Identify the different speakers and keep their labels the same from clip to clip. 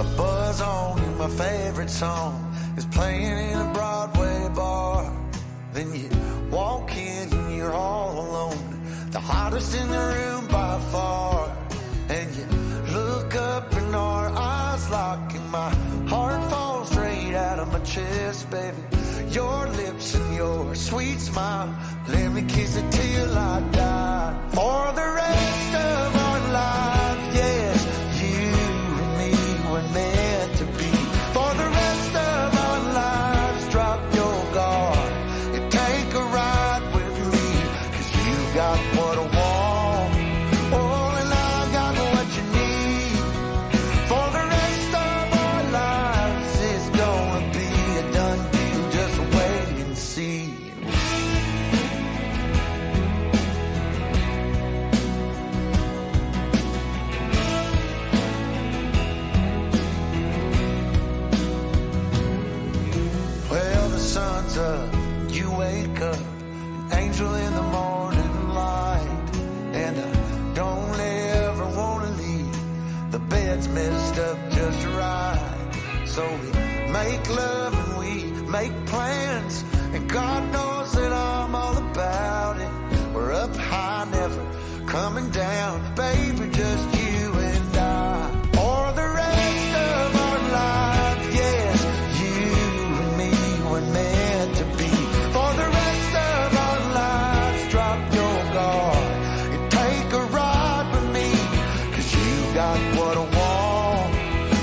Speaker 1: a buzz on and my favorite song is playing in a Broadway bar. Then you walk in and you're all alone, the hottest in the room by far. And you look up and our eyes lock and my heart falls straight out of my chest, baby. Your lips and your sweet smile, let me kiss it till I die. For the rest of our lives, yes, you and me were meant to be. For the rest of our lives, drop your guard and take a ride with me, 'cause you got what I want, oh, and I got what you need. For the rest of our lives, it's gonna be a done deal, just wait and see. Well, the sun's up, you wake up, an angel in the morning light. And I don't ever wanna leave, the bed's messed up just right. So we make love and we make plans, and God knows that I'm all about it. We're up high, never coming down, baby, just you and I. For the rest of our lives, yes, you and me were meant to be. For the rest of our lives, drop your guard and take a ride with me, 'cause you got what I want,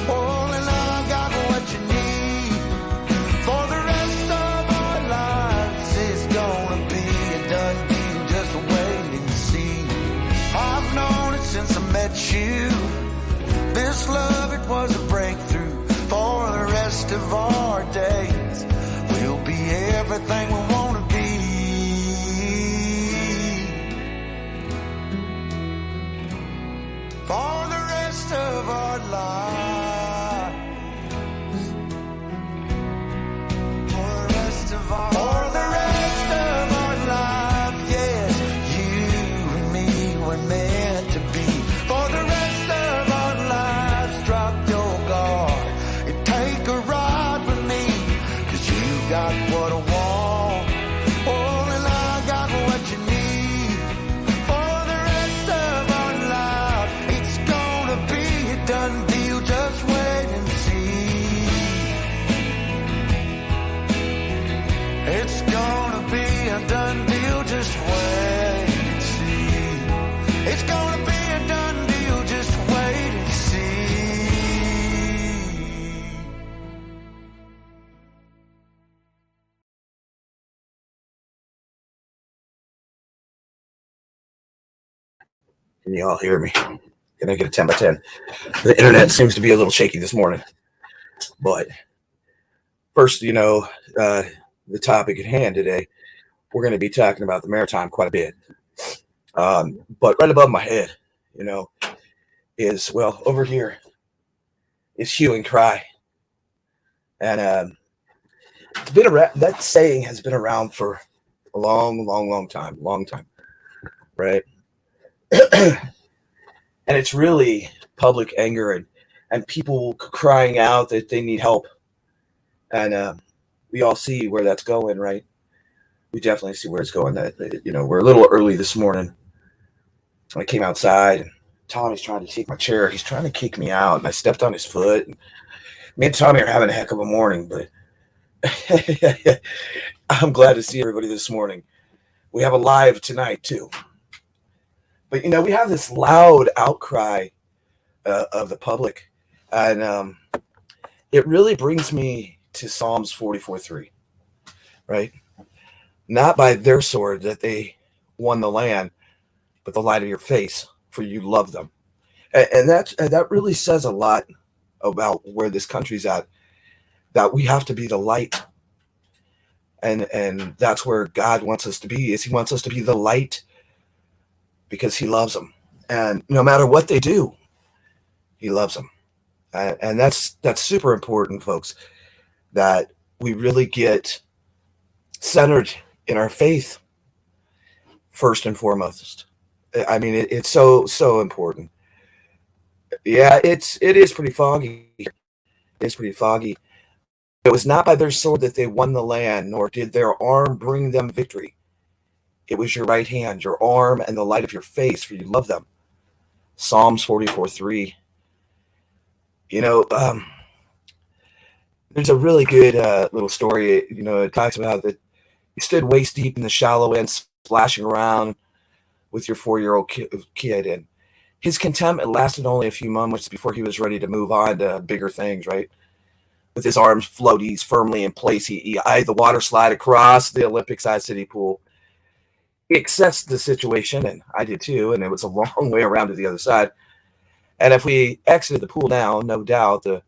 Speaker 1: oh, and I got what you need. For the rest of our lives, it's gonna be a done deal, just wait and see. I've known it since I met you, this love, it was a breakthrough. For the rest of our days, we'll be everything we wanna be. For the rest of our lives, for the rest of our lives, yes, you and me were meant to be. For the rest of our lives, drop your guard and take a ride with me, 'cause you got what I want, oh, and I got what you need. For the rest of our lives, it's gonna be a done deal, just wait and see. It's gonna be a done deal, just wait and see. It's gonna be a done deal, just wait and see.
Speaker 2: Can you all hear me? Can I get a 10 by 10? The internet seems to be a little shaky this morning. But first, the topic at hand today, we're going to be talking about the maritime quite a bit. But right above my head, is, well, over here is Hue Cry. And it's been around, that saying has been around for a long time, right? And it's really public anger and people crying out that they need help. And we all see where that's going, right? We definitely see where it's going. We're a little early this morning. I came outside and Tommy's trying to take my chair. He's trying to kick me out, and I stepped on his foot. And me and Tommy are having a heck of a morning, but I'm glad to see everybody this morning. We have a live tonight too. But, we have this loud outcry of the public. And it really brings me to Psalms 44:3, right? Not by their sword that they won the land, but the light of your face, for you love them. And that really says a lot about where this country's at, that we have to be the light. And that's where God wants us to be, is he wants us to be the light, because he loves them. And no matter what they do, he loves them. And that's super important, folks, that we really get centered in our faith first and foremost. I mean, it's so important. Yeah, it is pretty foggy. It's pretty foggy. It was not by their sword that they won the land, nor did their arm bring them victory. It was your right hand, your arm, and the light of your face, for you love them. Psalms 44:3. You know, there's a really good little story. You know, it talks about that you stood waist deep in the shallow end, splashing around with your 4-year-old kid, and his contentment lasted only a few moments before he was ready to move on to bigger things, right? With his arms floaties firmly in place, he eyed the water slide across the Olympic-sized city pool. He assessed the situation, and I did too, and it was a long way around to the other side. And if we exited the pool now, no doubt the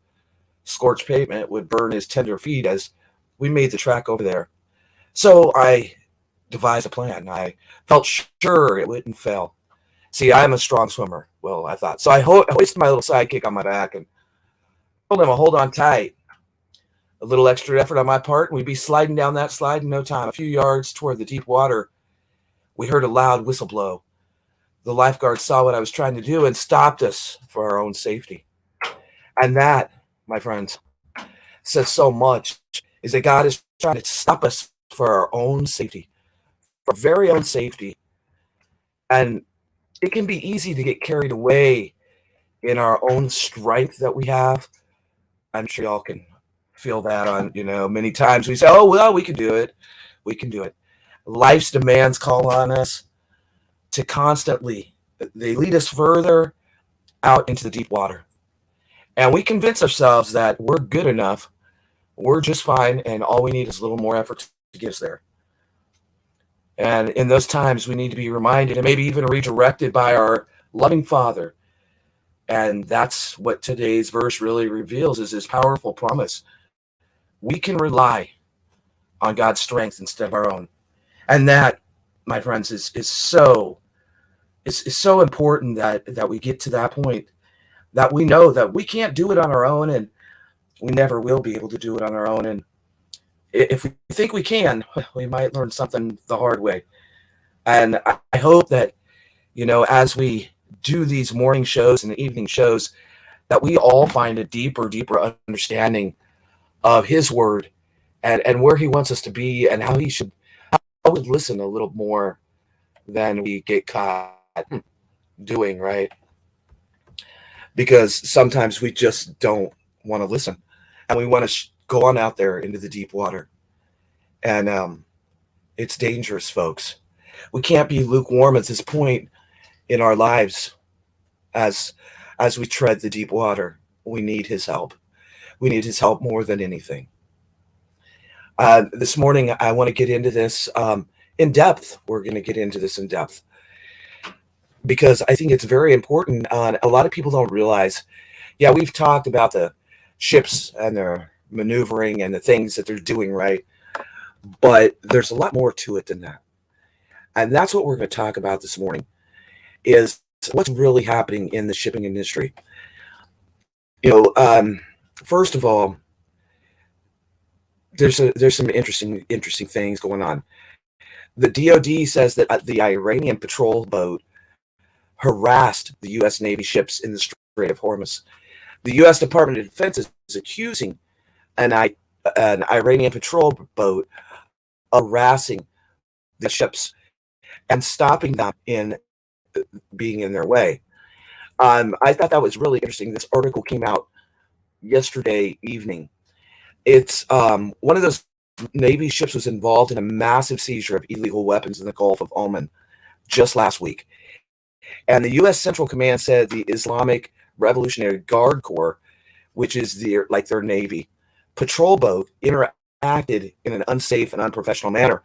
Speaker 2: scorched pavement would burn his tender feet as we made the trek over there. So I devised a plan. I felt sure it wouldn't fail. See, I'm a strong swimmer. Well, I thought. So I hoisted my little sidekick on my back and told him to hold on tight. A little extra effort on my part, and we'd be sliding down that slide in no time. A few yards toward the deep water, we heard a loud whistle blow. The lifeguard saw what I was trying to do and stopped us for our own safety. And that, my friends, says so much, is that God is trying to stop us for our own safety, for our very own safety. And it can be easy to get carried away in our own strength that we have. I'm sure y'all can feel that on, many times we say, oh, well, we can do it. We can do it. Life's demands call on us to constantly, they lead us further out into the deep water. And we convince ourselves that we're good enough, we're just fine, and all we need is a little more effort to get us there. And in those times, we need to be reminded and maybe even redirected by our loving Father. And that's what today's verse really reveals, is this powerful promise. We can rely on God's strength instead of our own. And that, my friends, is so important that we get to that point, that we know that we can't do it on our own, and we never will be able to do it on our own. And if we think we can, we might learn something the hard way. And I hope that, as we do these morning shows and the evening shows, that we all find a deeper understanding of His Word and where He wants us to be, and how we listen a little more than we get caught doing, right? Because sometimes we just don't want to listen, and we want to go on out there into the deep water. And it's dangerous, folks. We can't be lukewarm at this point in our lives as we tread the deep water. We need His help. We need His help more than anything. This morning, I want to get into this in depth. We're going to get into this in depth because I think it's very important. A lot of people don't realize, we've talked about the ships and their maneuvering and the things that they're doing, right? But there's a lot more to it than that. And that's what we're going to talk about this morning, is what's really happening in the shipping industry. First of all, there's some interesting things going on. The DoD says that the Iranian patrol boat harassed the U.S. Navy ships in the Strait of Hormuz. The U.S. Department of Defense is accusing an Iranian patrol boat of harassing the ships and stopping them in being in their way. I thought that was really interesting. This article came out yesterday evening. It's one of those Navy ships was involved in a massive seizure of illegal weapons in the Gulf of Oman just last week. And the U.S. Central Command said the Islamic Revolutionary Guard Corps, which is their Navy, patrol boat interacted in an unsafe and unprofessional manner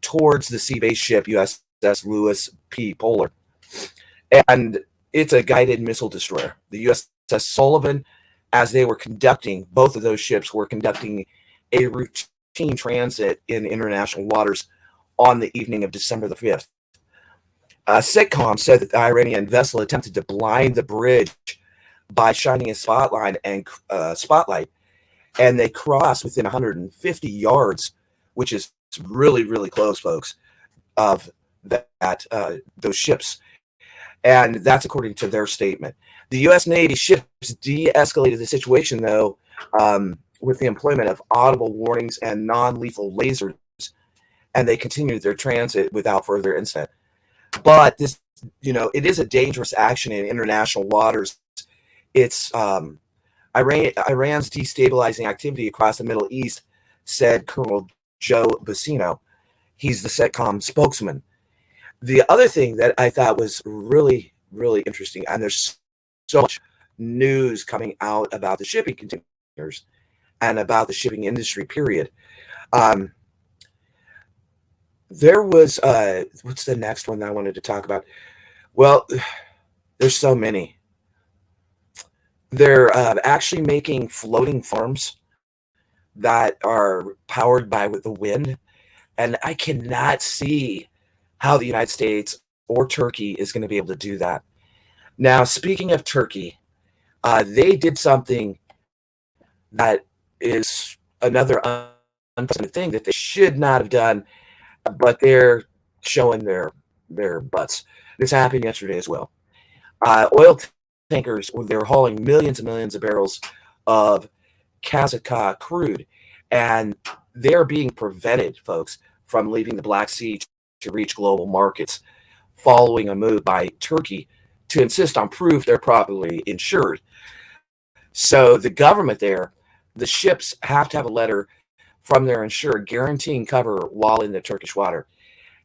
Speaker 2: towards the sea-based ship USS Lewis P. Pollard. And it's a guided missile destroyer. The USS Sullivan, as they were conducting, both of those ships were conducting a routine transit in international waters on the evening of December the 5th. Sitcom said that the Iranian vessel attempted to blind the bridge by shining a spotlight, and they crossed within 150 yards, which is really, really close, folks, of those ships. And that's according to their statement. The U.S. Navy ships de-escalated the situation, though, with the employment of audible warnings and non-lethal lasers, and they continued their transit without further incident. But this, it is a dangerous action in international waters. It's Iran's destabilizing activity across the Middle East, said Colonel Joe Bussino. He's the CENTCOM spokesman. The other thing that I thought was really, really interesting, and there's so much news coming out about the shipping containers and about the shipping industry, period. There was, what's the next one that I wanted to talk about? Well, there's so many. They're actually making floating farms that are powered by the wind. And I cannot see how the United States or Turkey is going to be able to do that. Now, speaking of Turkey, they did something that is another unprecedented thing that they should not have done, but they're showing their butts. This happened yesterday as well. Oil tankers, they're hauling millions and millions of barrels of Kazakhstan crude, and they're being prevented, folks, from leaving the Black Sea to reach global markets, following a move by Turkey to insist on proof they're properly insured. So the government there, the ships have to have a letter from their insurer guaranteeing cover while in the Turkish water.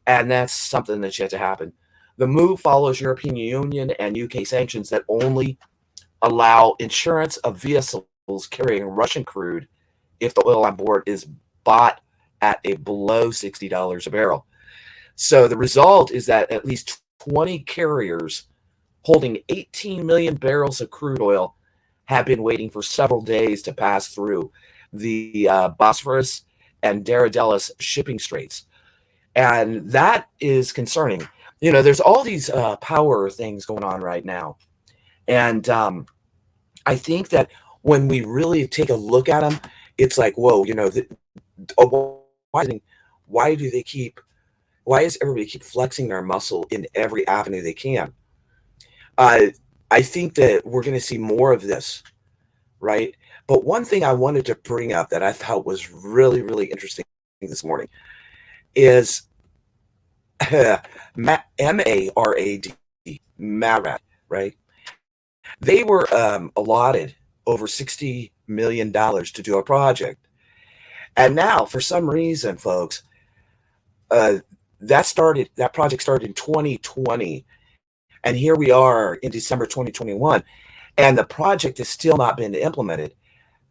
Speaker 2: And that's something that's yet to happen. The move follows European Union and UK sanctions that only allow insurance of vessels carrying Russian crude if the oil on board is bought at a below $60 a barrel. So the result is that at least 20 carriers holding 18 million barrels of crude oil have been waiting for several days to pass through the Bosphorus and Darydelis shipping straits. And that is concerning. There's all these power things going on right now. And I think that when we really take a look at them, it's like, whoa, why does everybody keep flexing their muscle in every avenue they can? I think that we're going to see more of this, right? But one thing I wanted to bring up that I thought was really, really interesting this morning is MARAD, MARAD, right? They were allotted over $60 million to do a project. And now, for some reason, folks, that project started in 2020. And here we are in December 2021. And the project has still not been implemented.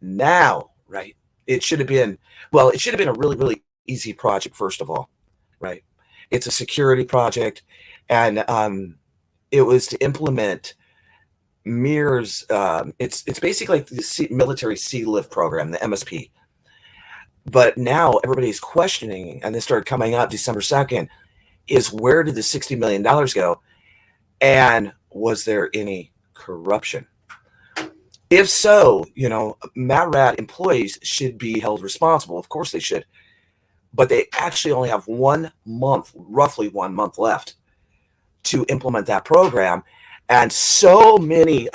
Speaker 2: Now, right, it should have been a really, really easy project, first of all, right? It's a security project, and it was to implement MIRS. It's basically like the military sea lift program, the MSP. But now everybody's questioning, and this started coming up December 2nd, is where did the $60 million go? And was there any corruption? If so, MARAD employees should be held responsible. Of course they should. But they actually only have roughly 1 month left to implement that program. And so many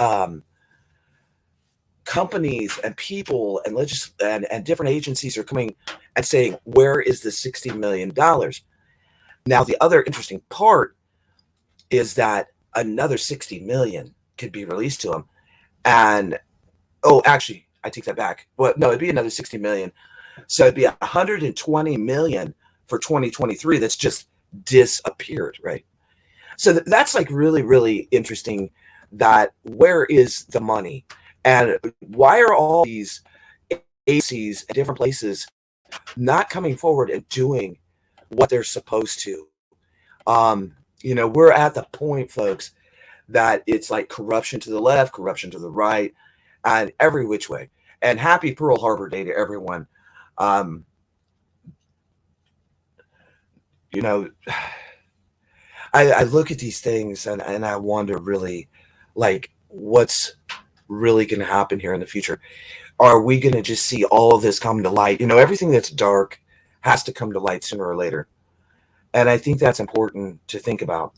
Speaker 2: companies and people and different agencies are coming and saying, where is the $60 million? Now, the other interesting part is that another 60 million could be released to them. And, actually, I take that back. Well, no, it'd be another 60 million. So it'd be 120 million for 2023 that's just disappeared, right? So that's like really, really interesting, that where is the money? And why are all these agencies at different places not coming forward and doing what they're supposed to? We're at the point, folks, that it's like corruption to the left, corruption to the right, and every which way. And happy Pearl Harbor Day to everyone. I look at these things and I wonder really, like, what's really going to happen here in the future? Are we going to just see all of this come to light? Everything that's dark has to come to light sooner or later. And I think that's important to think about.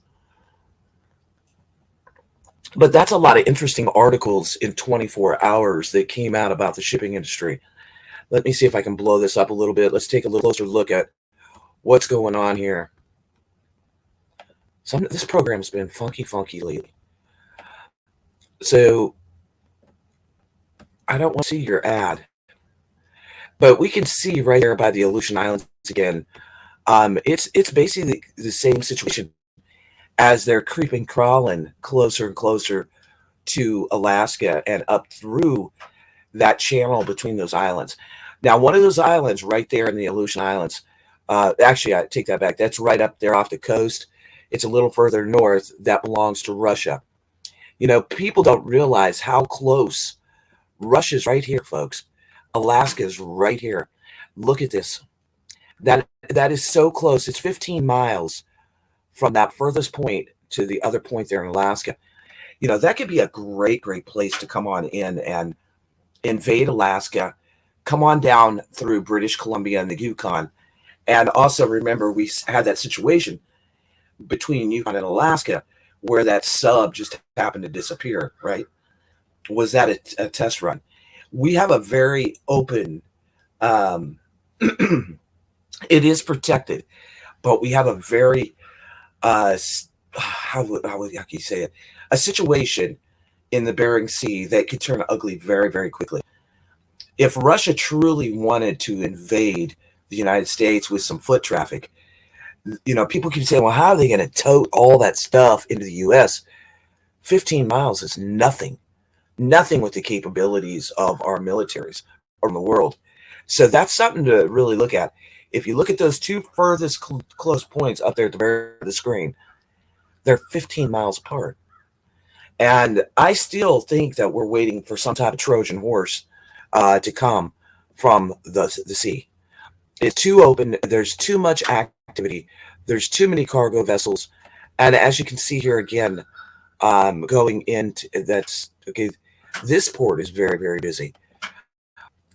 Speaker 2: But that's a lot of interesting articles in 24 hours that came out about the shipping industry. Let me see if I can blow this up a little bit. Let's take a little closer look at what's going on here. This program's been funky lately. So I don't want to see your ad, but we can see right there by the Aleutian Islands again. It's basically the same situation as they're creeping, crawling closer and closer to Alaska and up through that channel between those islands. Now, one of those islands right there in the Aleutian Islands, actually, I take that back. That's right up there off the coast. It's a little further north. That belongs to Russia. You know, people don't realize how close Russia's right here, folks. Alaska's right here. Look at this. That is so close. It's 15 miles from that furthest point to the other point there in Alaska. You know, that could be a great place to come on in and invade Alaska, come on down through British Columbia and the Yukon. And also remember, we had that situation between Yukon and Alaska where that sub just happened to disappear, right? Was that a test run? We have a very open, it is protected, but we have a very, how can you say it? A situation in the Bering Sea that could turn ugly very quickly. If Russia truly wanted to invade the United States with some foot traffic, you know, people keep saying, well, how are they going to tote all that stuff into the U.S.? 15 miles is nothing with the capabilities of our militaries around the world. So that's something to really look at. If you look at those two furthest close points up there at the very of the screen, they're 15 miles apart. And I still think that we're waiting for some type of Trojan horse to come from the sea. It's too open. There's too much activity. There's too many cargo vessels. And as you can see here again, going into that's okay. This port is very busy.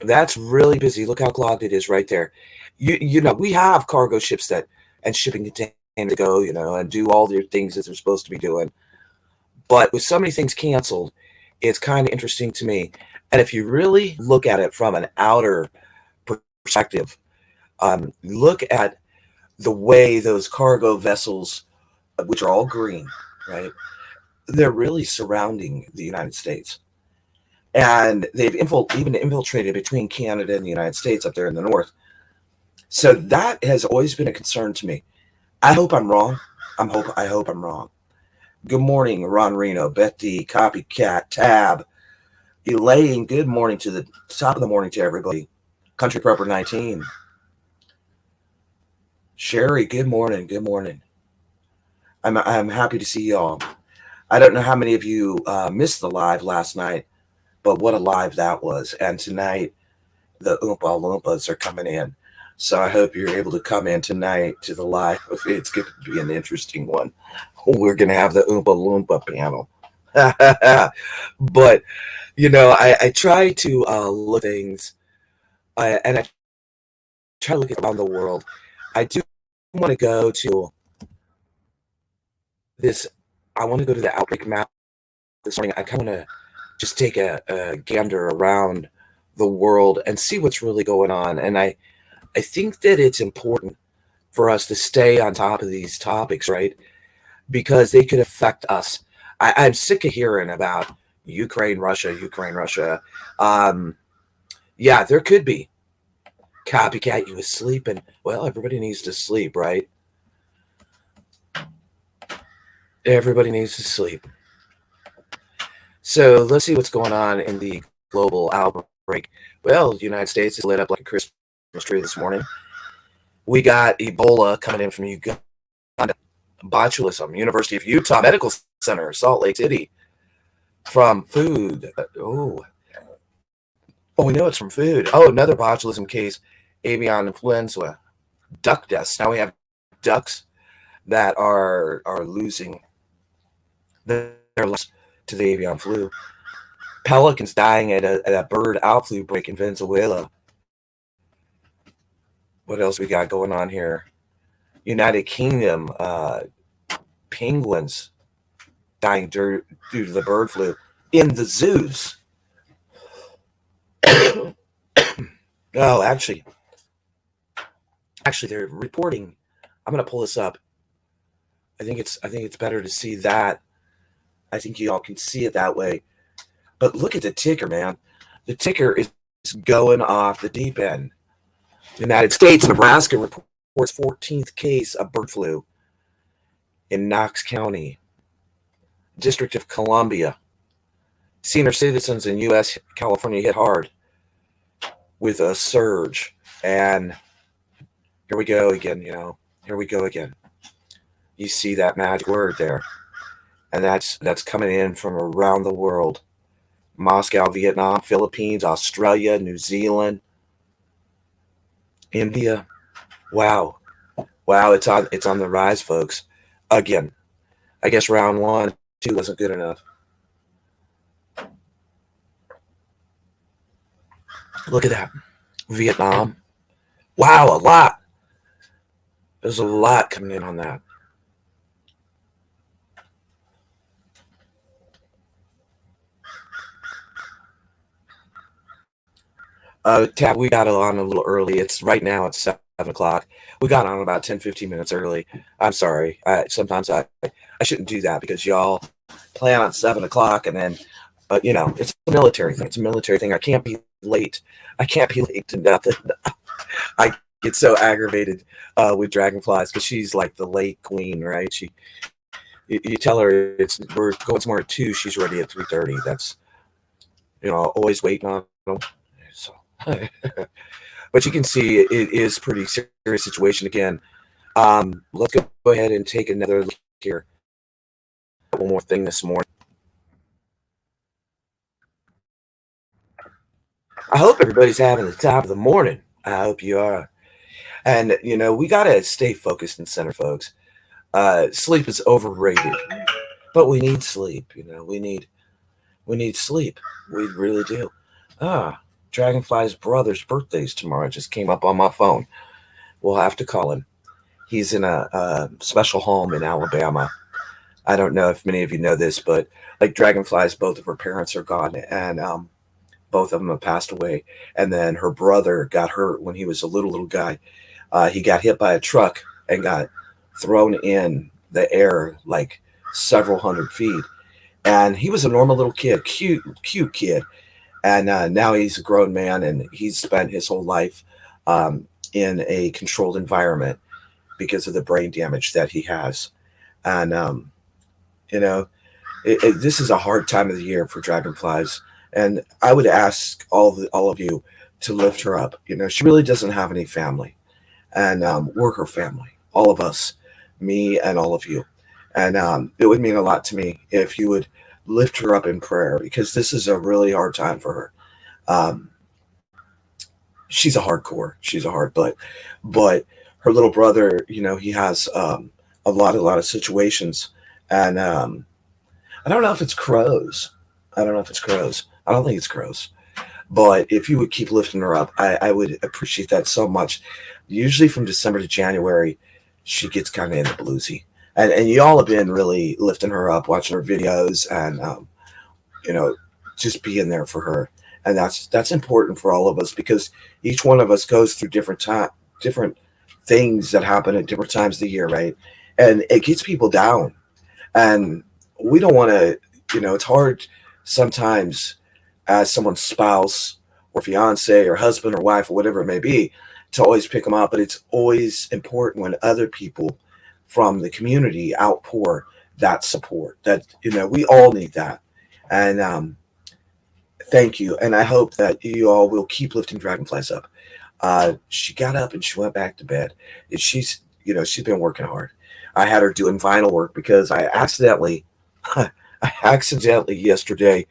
Speaker 2: That's really busy. Look how clogged it is right there. You know, we have cargo ships that and shipping containers to go, you know, and do all their things that they're supposed to be doing. But with so many things canceled, it's kind of interesting to me. And if you really look at it from an outer perspective, look at the way those cargo vessels, which are all green, right? They're really surrounding the United States. And they've even infiltrated between Canada and the United States up there in the north. So that has always been a concern to me. I hope I'm wrong. I hope I'm wrong. Good morning, Ron Reno, Betty, Copycat, Tab, Elaine. Good morning to the top of the morning to everybody. Country Prepper 19. Sherry, good morning. Good morning. I'm happy to see y'all. I don't know how many of you missed the live last night, but what a live that was. And tonight, the Oompa Loompas are coming in. So I hope you're able to come in tonight to the live. It's going to be an interesting one. We're going to have the Oompa Loompa panel. But, you know, I try to look at things, and I try to look around the world. I do want to go to this. I want to go to the outbreak map this morning. I kind of want to just take a gander around the world and see what's really going on. And I think that it's important for us to stay on top of these topics, right? Because they could affect us. I'm sick of hearing about Ukraine, Russia. Yeah, there could be. Copycat, you was sleeping. Well, everybody needs to sleep, right? Everybody needs to sleep. So let's see what's going on in the global outbreak. Well, the United States is lit up like a Christmas tree this morning. We got Ebola coming in from Uganda. Botulism, University of Utah Medical Center, Salt Lake City, from food. Oh, we know it's from food. Oh, another botulism case, avian influenza, duck deaths. Now we have ducks that are losing their lives to the avian flu. Pelicans dying at a bird outbreak in Venezuela. What else we got going on here? United Kingdom, penguins dying due to the bird flu in the zoos. Oh, actually, they're reporting. I'm gonna pull this up. I think it's better to see that. I think you all can see it that way. But look at the ticker, man. The ticker is going off the deep end. United States, Nebraska reports 14th case of bird flu in Knox County, District of Columbia. Senior citizens in U.S. California hit hard with a surge. And here we go again, Here we go again. You see that magic word there. And that's coming in from around the world. Moscow, Vietnam, Philippines, Australia, New Zealand, India. Wow. Wow, it's on the rise, folks. Again. I guess round 1, 2 wasn't good enough. Look at that. Vietnam. Wow, a lot. There's a lot coming in on that. Tab, we got on a little early. It's right now it's 7 o'clock. We got on about 10, 15 minutes early. I'm sorry. Sometimes I shouldn't do that because y'all plan on 7 o'clock and then, but it's a military thing. It's a military thing. I can't be late. I can't be late to nothing. I get so aggravated with Dragonflies because she's like the late queen, right? You tell her we're going somewhere at 2. She's ready at 3:30. That's always waiting on them. So, but you can see it is pretty serious situation again. Let's go ahead and take another look here. One more thing this morning. I hope everybody's having the top of the morning. I hope you are. And we gotta stay focused and center, folks. Sleep is overrated, but we need sleep. We need sleep. We really do. Dragonfly's brother's birthday's tomorrow. It just came up on my phone. We'll have to call him. He's in a special home in Alabama. I don't know if many of you know this, but like Dragonfly's, both of her parents are gone, and both of them have passed away. And then her brother got hurt when he was a little guy. He got hit by a truck and got thrown in the air like several hundred feet. And he was a normal little kid, cute kid. And now he's a grown man, and he's spent his whole life in a controlled environment because of the brain damage that he has. And, this is a hard time of the year for Dragonflies. And I would ask all of you to lift her up. She really doesn't have any family. And we're her family, all of us, me and all of you. And it would mean a lot to me if you would lift her up in prayer, because this is a really hard time for her. She's a hardcore. She's a hard, but her little brother, he has a lot of situations. And I don't know if it's crows. I don't think it's crows. But if you would keep lifting her up, I would appreciate that so much. Usually from December to January, she gets kind of in the bluesy. And y'all have been really lifting her up, watching her videos, and just being there for her. And that's important for all of us, because each one of us goes through different things that happen at different times of the year, right? And it gets people down. And we don't want to, it's hard sometimes as someone's spouse or fiance or husband or wife or whatever it may be to always pick them up. But it's always important when other people from the community outpour that support. That we all need that. And thank you. And I hope that you all will keep lifting Dragonflies up. She got up and she went back to bed. She's been working hard. I had her doing vinyl work because I accidentally yesterday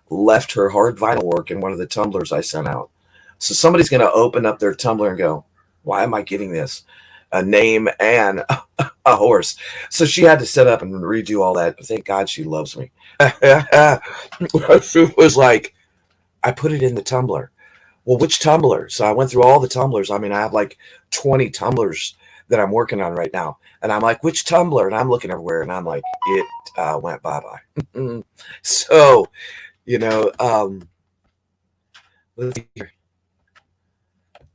Speaker 2: left her hard vinyl work in one of the tumblers I sent out. So somebody's going to open up their tumbler and go, why am I getting this? A name and a horse. So she had to set up and redo all that. Thank God she loves me. She was like, I put it in the tumbler. Well, which tumbler? So I went through all the tumblers. I mean, I have like 20 tumblers that I'm working on right now. And I'm like, which Tumblr? And I'm looking everywhere, and I'm like, it went bye-bye. So, you know, let's see here.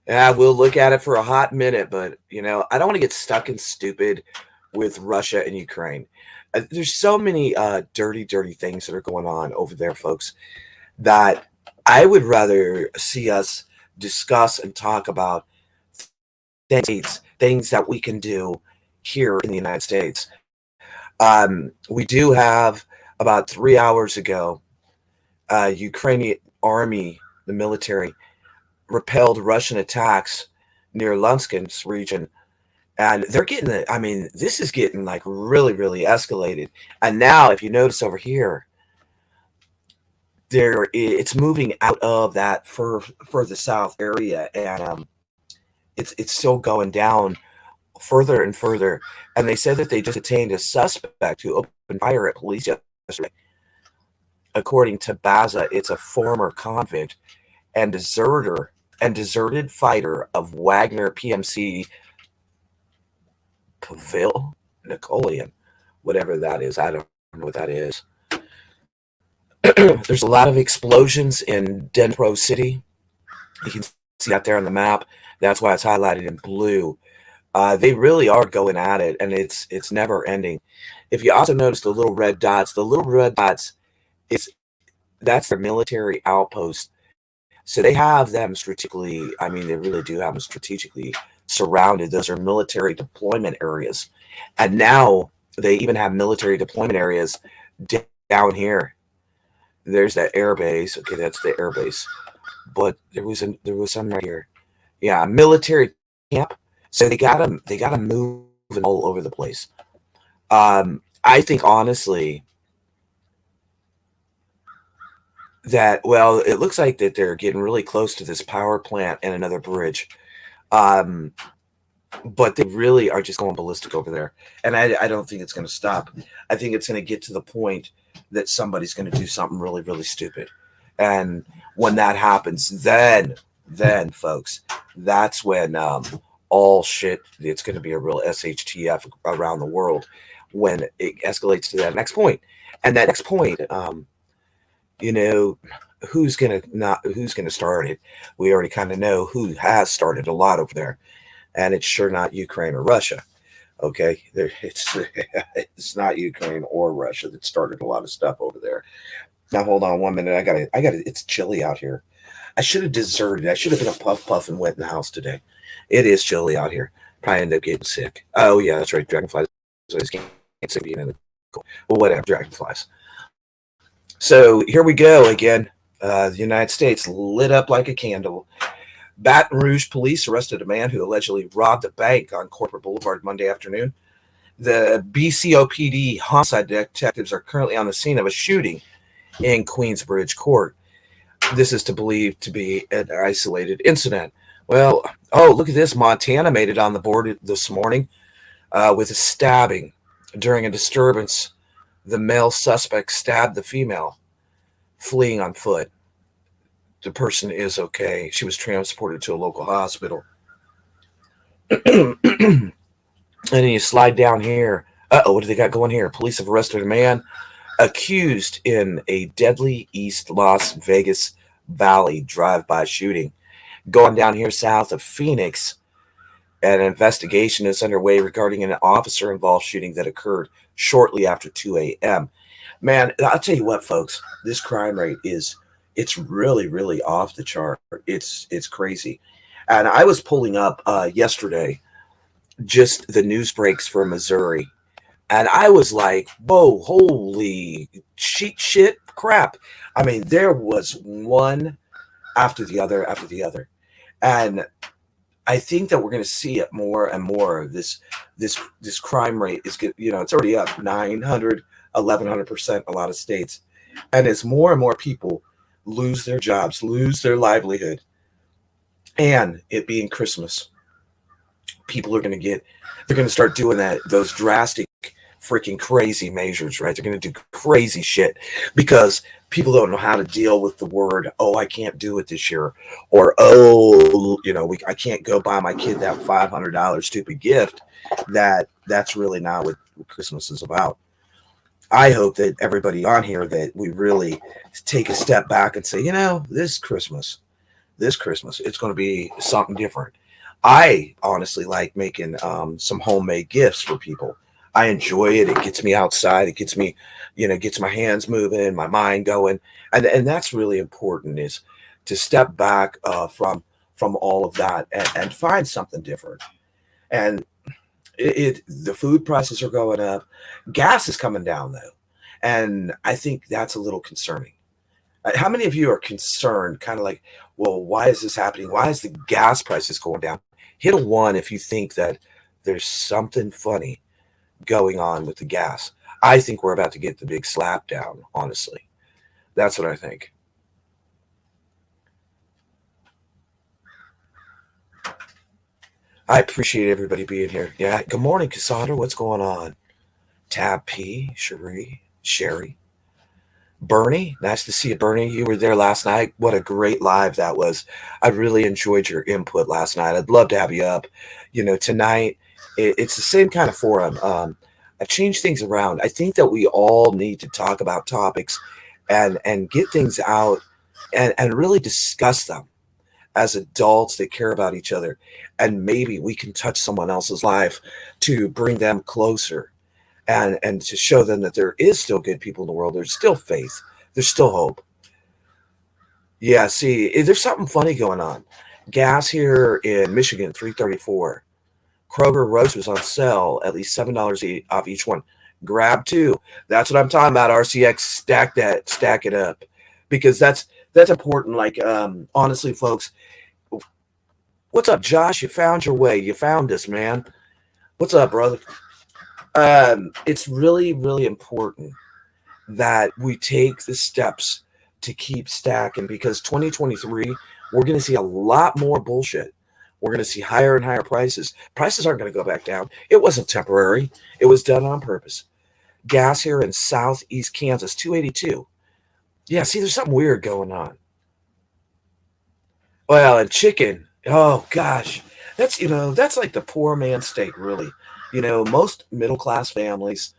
Speaker 2: Yeah, we'll look at it for a hot minute, but, I don't want to get stuck and stupid with Russia and Ukraine. There's so many dirty, dirty things that are going on over there, folks, that I would rather see us discuss and talk about things that we can do here in the United States. We do have about 3 hours ago, Ukrainian army, the military, repelled Russian attacks near Lunskin's region. And they're getting it. I mean, this is getting like really, really escalated. And now, if you notice over here, it's moving out of that further south area, and it's still going down further and further. And they said that they just detained a suspect who opened fire at police yesterday. According to Baza, it's a former convict and deserted fighter of Wagner PMC Pavel Napoleon, whatever that is. I don't know what that is. There's a lot of explosions in Dnipro City. You can see that there on the map. That's why it's highlighted in blue. They really are going at it, and it's never ending. If you also notice the little red dots, that's their military outpost. So they have them strategically. I mean, they really do have them strategically surrounded. Those are military deployment areas, and now they even have military deployment areas down here. There's that air base. Okay, that's the air base. But there was some right here. Yeah, military camp. So they got them moving all over the place. I think honestly that, well, it looks like that they're getting really close to this power plant and another bridge. But they really are just going ballistic over there. And I don't think it's going to stop. I think it's going to get to the point that somebody's going to do something really, really stupid. And when that happens, then folks, that's when all shit, it's going to be a real SHTF around the world when it escalates to that next point. And that next point, who's gonna start it? We already kind of know who has started a lot over there, and it's sure not Ukraine or Russia. Okay, it's not Ukraine or Russia that started a lot of stuff over there. Now hold on 1 minute. I got it. It's chilly out here. I should have deserted. I should have been a puff and went in the house today. It is chilly out here. Probably end up getting sick. Oh yeah, that's right. Dragonflies. So I just can't sit being in the cold. Well, whatever. Dragonflies. So here we go again. The United States lit up like a candle. Baton Rouge police arrested a man who allegedly robbed a bank on Corporate Boulevard Monday afternoon. The BCOPD homicide detectives are currently on the scene of a shooting in Queensbridge Court. This is believed to be an isolated incident. Well, look at this. Montana made it on the board this morning with a stabbing. During a disturbance, the male suspect stabbed the female, fleeing on foot. The person is okay. She was transported to a local hospital. And then you slide down here. What do they got going here? Police have arrested a man accused in a deadly East Las Vegas Valley drive-by shooting. Going down here south of Phoenix, an investigation is underway regarding an officer-involved shooting that occurred shortly after 2 a.m. Man, I'll tell you what, folks, this crime rate it's really, really off the chart. It's crazy. And I was pulling up yesterday just the news breaks for Missouri. And I was like, whoa, holy shit crap. I mean, there was one after the other. And I think that we're going to see it more and more. This crime rate is, it's already up 900, 1100% a lot of states. And as more and more people lose their jobs, lose their livelihood, and it being Christmas, people are going to start doing those drastic freaking crazy measures, right? They're going to do crazy shit because people don't know how to deal with the word, oh, I can't do it this year. Or, oh, I can't go buy my kid that $500 stupid gift. That's really not what Christmas is about. I hope that everybody on here that we really take a step back and say, this Christmas, it's going to be something different. I honestly like making some homemade gifts for people. I enjoy it. It gets me outside. It gets me, gets my hands moving, my mind going, and that's really important. Is to step back from all of that and find something different. And the food prices are going up. Gas is coming down though, and I think that's a little concerning. How many of you are concerned, kind of like, well, why is this happening? Why is the gas prices going down? Hit a one if you think that there's something funny going on with the gas. I think we're about to get the big slap down, honestly. That's what I think. I appreciate everybody being here. Yeah. Good morning, Cassandra. What's going on? Tab P, Sherry. Bernie, nice to see you, Bernie. You were there last night. What a great live that was. I really enjoyed your input last night. I'd love to have you up. Tonight, it's the same kind of forum. I've changed things around. I think that we all need to talk about topics and get things out and really discuss them as adults that care about each other. And maybe we can touch someone else's life to bring them closer and to show them that there is still good people in the world. There's still faith. There's still hope. Yeah, see, there's something funny going on. Gas here in Michigan, $3.34. Kroger roasters on sale, at least $7 off each one. Grab two. That's what I'm talking about. RCX, stack it up, because that's important. Like, honestly, folks, what's up, Josh? You found your way. You found us, man. What's up, brother? It's really, really important that we take the steps to keep stacking, because 2023, we're going to see a lot more bullshit. We're going to see higher and higher prices. Prices aren't going to go back down. It wasn't temporary. It was done on purpose. Gas here in southeast Kansas, 282. Yeah, see, there's something weird going on. Well, and chicken. Oh gosh, that's like the poor man's steak, really. Most middle class families,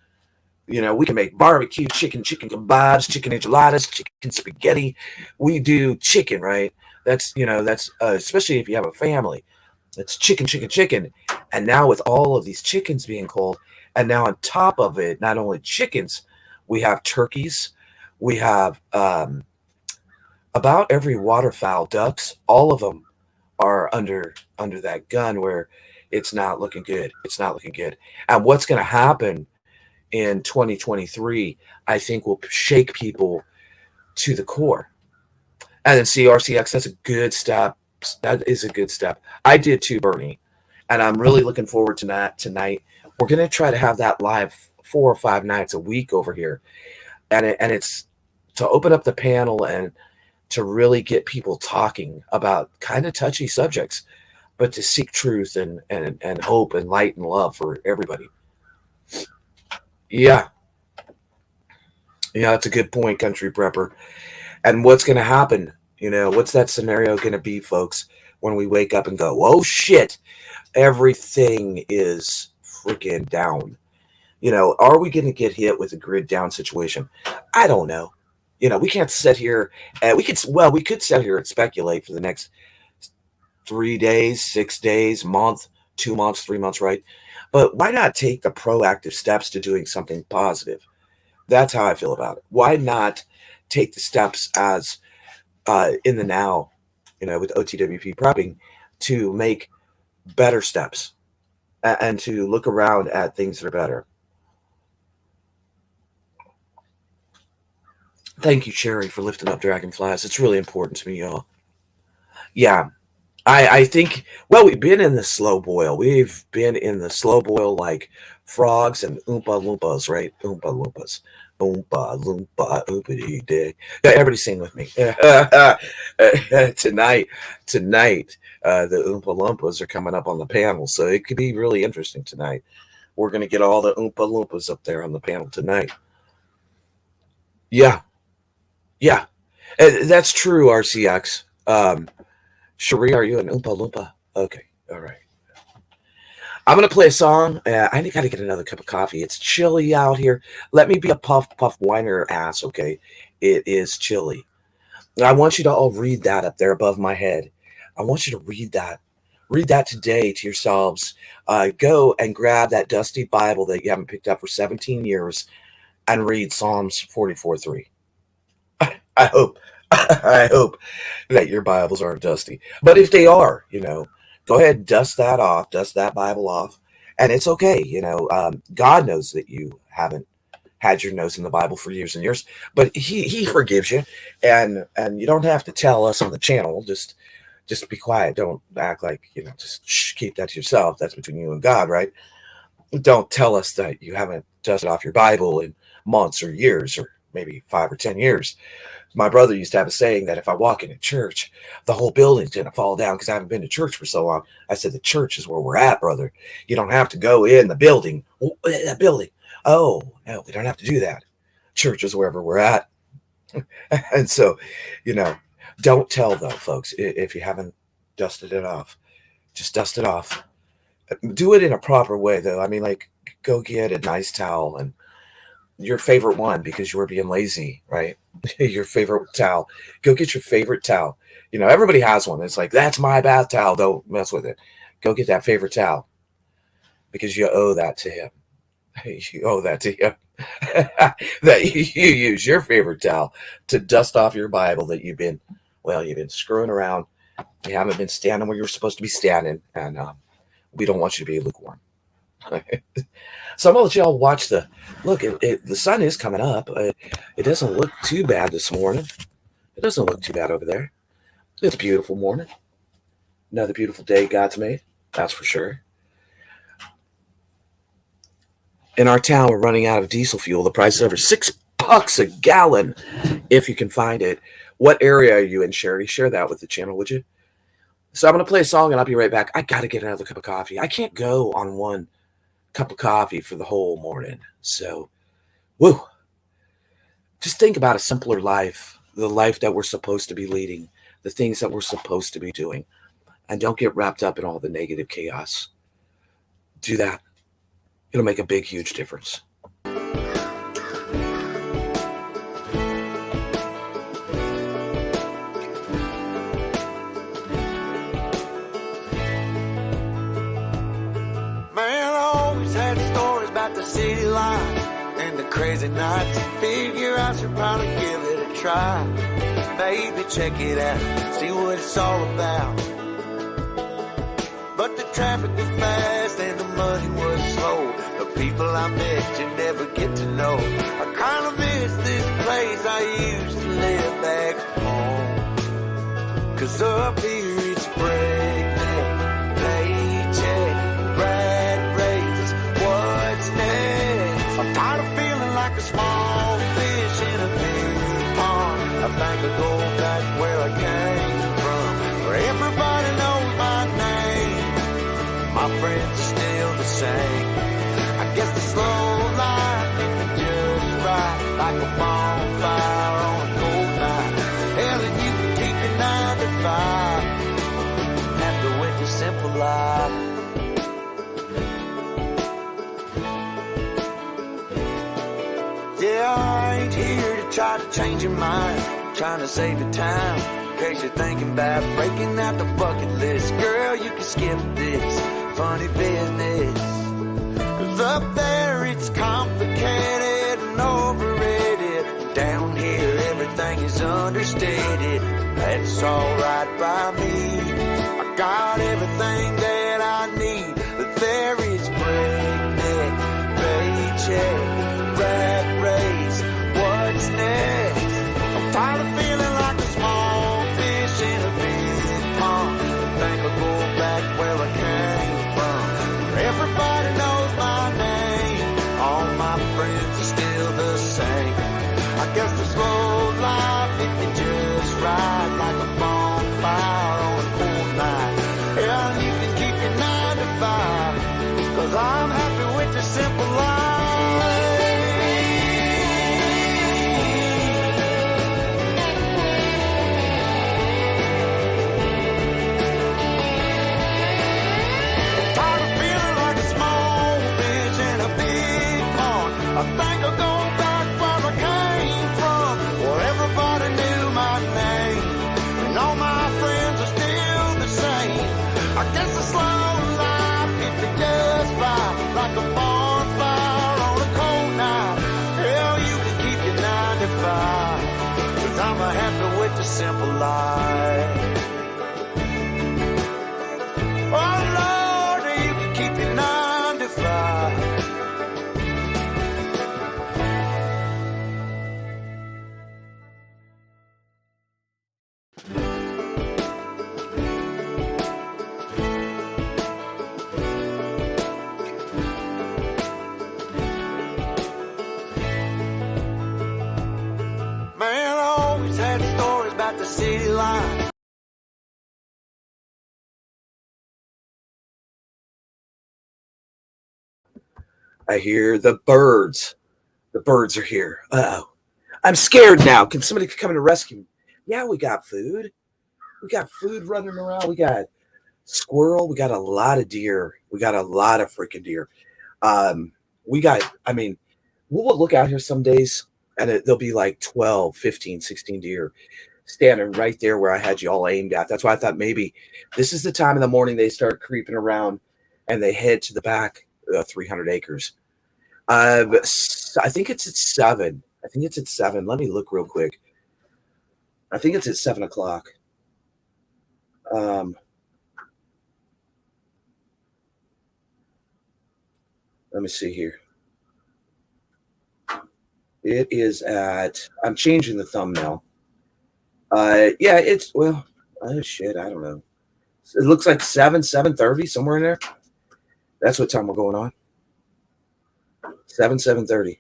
Speaker 2: we can make barbecue chicken kebabs, chicken enchiladas, chicken spaghetti. We do chicken, right? That's especially if you have a family. It's chicken. And now with all of these chickens being cold, and now on top of it, not only chickens, we have turkeys, we have about every waterfowl, ducks, all of them are under that gun where it's not looking good. It's not looking good. And what's going to happen in 2023, I think, will shake people to the core. And then CRCX, that's a good step. That is a good step. I did too, Bernie. And I'm really looking forward to that tonight. We're going to try to have that live 4 or 5 nights a week over here. And it's to open up the panel and to really get people talking about kind of touchy subjects, but to seek truth and hope and light and love for everybody. Yeah. Yeah, that's a good point, Country Prepper. And what's going to happen? What's that scenario going to be, folks, when we wake up and go, oh, shit, everything is freaking down? Are we going to get hit with a grid down situation? I don't know. We can't sit here and we could sit here and speculate for the next 3 days, 6 days, month, 2 months, 3 months, right? But why not take the proactive steps to doing something positive? That's how I feel about it. Why not take the steps as in the now, with OTWP prepping, to make better steps and to look around at things that are better? Thank you, Cherry, for lifting up Dragonflies. It's really important to me, y'all. Yeah, I think, well, we've been in the slow boil. We've been in the slow boil like frogs and Oompa Loompas, right? Oompa Loompas. Oompa Loompa, Oopity Day. Yeah, everybody sing with me. Tonight, the Oompa Loompas are coming up on the panel, so it could be really interesting tonight. We're going to get all the Oompa Loompas up there on the panel tonight. Yeah. Yeah. That's true, RCX. Cherie, are you an Oompa Loompa? Okay. All right. I'm going to play a song. I got to get another cup of coffee. It's chilly out here. Let me be a puff whiner ass, okay? It is chilly. I want you to all read that up there above my head. I want you to read that. Read that today to yourselves. Go and grab that dusty Bible that you haven't picked up for 17 years and read Psalms 44:3. I hope that your Bibles aren't dusty. But if they are, go ahead and dust that off, dust that Bible off. And it's okay. God knows that you haven't had your nose in the Bible for years and years, but he forgives you. And you don't have to tell us on the channel. Just be quiet. Don't act like, just keep that to yourself. That's between you and God, right? Don't tell us that you haven't dusted off your Bible in months or years or maybe 5 or 10 years. My brother used to have a saying that if I walk into church, the whole building's going to fall down because I haven't been to church for so long. I said, the church is where we're at, brother. You don't have to go in the building. That building. Oh, no, we don't have to do that. Church is wherever we're at. And so, don't tell though, folks, if you haven't dusted it off. Just dust it off. Do it in a proper way, though. I mean, like, go get a nice towel and your favorite one because you were being lazy, right? Your favorite towel. Go get your favorite towel. Everybody has one. It's like, that's my bath towel. Don't mess with it. Go get that favorite towel because you owe that to him. You owe that to him. That you use your favorite towel to dust off your Bible that you've been screwing around. You haven't been standing where you're supposed to be standing, and we don't want you to be lukewarm. So I'm gonna let y'all watch the sun is coming up. It doesn't look too bad this morning. It doesn't look too bad over there. It's a beautiful morning. Another beautiful day God's made. That's for sure. In our town, we're running out of diesel fuel. The price is over $6 a gallon, if you can find it. What area are you in, Sherry? Share that with the channel, would you? So I'm going to play a song, and I'll be right back. I got to get another cup of coffee. I can't go on one cup of coffee for the whole morning. So, just think about a simpler life, the life that we're supposed to be leading, the things that we're supposed to be doing, and don't get wrapped up in all the negative chaos. Do that. It'll make a big, huge difference.
Speaker 1: City life and the crazy nights. Figure I should probably give it a try. Baby, check it out, see what it's all about. But the traffic was fast and the money was slow. The people I met you never get to know. I kinda miss this place I used to live back home. 'Cause up here it's breakneck, paycheck, rat race, what's next? I'm tired of feeling like a small fish in a big pond. I think I'll go back where I came from, where everybody knows my name. My friends are still the same. I guess the slow life is just right, like a bonfire on a cold night. Hell, and you can keep your 9 to 5, have to wait the simple life. Yeah, I ain't here to try to change your mind, trying to save your time, in case you're thinking about breaking out the bucket list. Girl, you can skip this funny business, 'cause up there it's complicated and overrated. Down here everything is understated. That's alright by me. I got everything that I need, but there is breakneck, paycheck, rat race, what's next? I'm tired of feeling like a small fish in a big pond. I think I'll go back where I came from, where everybody knows my name. All my friends are still the same. I guess the slow life, if you just ride like a bonfire on a cold night. Yeah, you can keep your 9 to 5, 'cause I'm happy with the I think I'll go back where I came from, where everybody knew my name, and all my friends are still the same. I guess the slow life hit me just by, like a bonfire on a cold night. Hell, you can keep your 9 to 5, 'cause I'm happy with the simple life. Oh Lord, you can keep your 9 to 5. Man, I always had stories about the city life.
Speaker 2: I hear the birds. The birds are here. Uh-oh. I'm scared now. Can somebody come in and rescue me? Yeah, we got food. We got food running around. We got squirrel. We got a lot of deer. We got a lot of freaking deer. We got, I mean, we'll look out here some days and there'll be like 12, 15, 16 deer standing right there where I had you all aimed at. That's why I thought maybe this is the time in the morning they start creeping around and they head to the back 300 acres. I think it's at 7. I think it's at 7. Let me look real quick. I think it's at 7 o'clock. Let me see here. It is at, I'm changing the thumbnail. Yeah, it's, well, oh shit, I don't know. It looks like 7:30, somewhere in there. That's what time we're going on. 7:30.